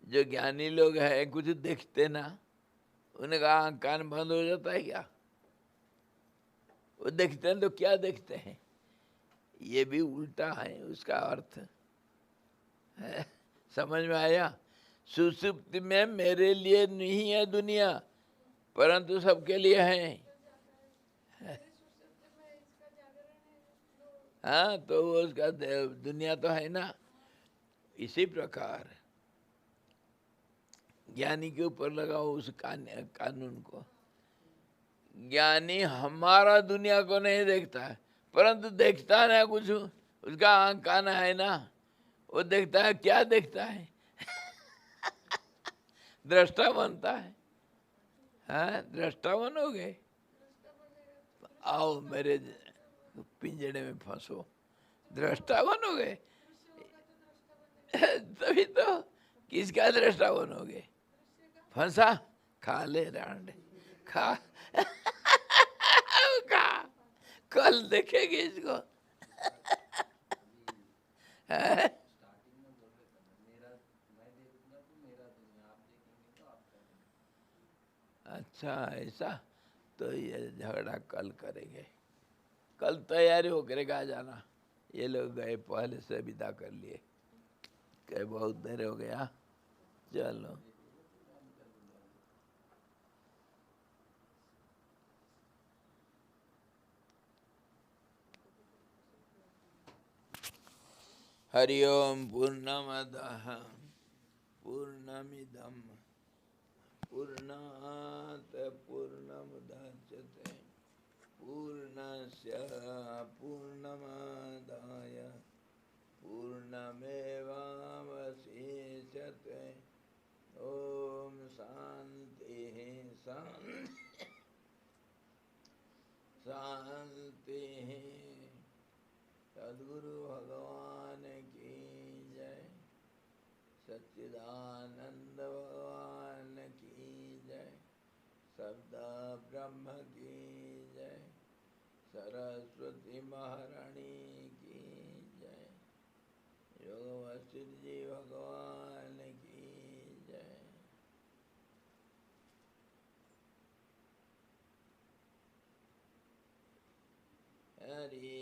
जो ज्ञानी लोग हैं कुछ देखते ना, उनका आँख कान बंद हो जाता है क्या? वो देखते हैं तो क्या देखते हैं? ये भी उल्टा है उसका अर्थ है। समझ में आया? सुसुप्ति में मेरे लिए नहीं है दुनिया, परंतु सबके लिए है। हाँ, तो उसका दुनिया तो है ना। इसी प्रकार ज्ञानी के ऊपर लगाओ उस कानून को। ज्ञानी हमारा दुनिया को नहीं देखता है, परंतु देखता है ना कुछ, उसका आँख कान है ना, वो देखता है। क्या देखता है? दृष्टा बनता है। हाँ, दृष्टा बनोगे। आओ मेरे पिंजड़े में फंसो, दृष्टा बनोगे। तभी तो किसका दृष्टा बनोगे? फंसा, खा ले रांड, खा। खा, कल देखेंगे इसको। अच्छा, ऐसा? तो ये झगड़ा कल करेंगे। कल तैयारी होकर आ जाना। ये लोग गए पहले से विदा कर लिए, कहे बहुत देर हो गया, चलो। हरि ओम पूर्णमदः पूर्णमिदं पूर्णात् पूर्णमुदच्यते पूर्णस्य पूर्णमादाय पूर्णमेवावशिष्यते। ओम शांति शांति शांति। सद्गुरु भगवान की जय, सच्चिदानंद भगवान की जय, शब्द ब्रह्म की जय, सरस्वती महारानी की जय, योग वशिष्ठ जी भगवान की जय। हरि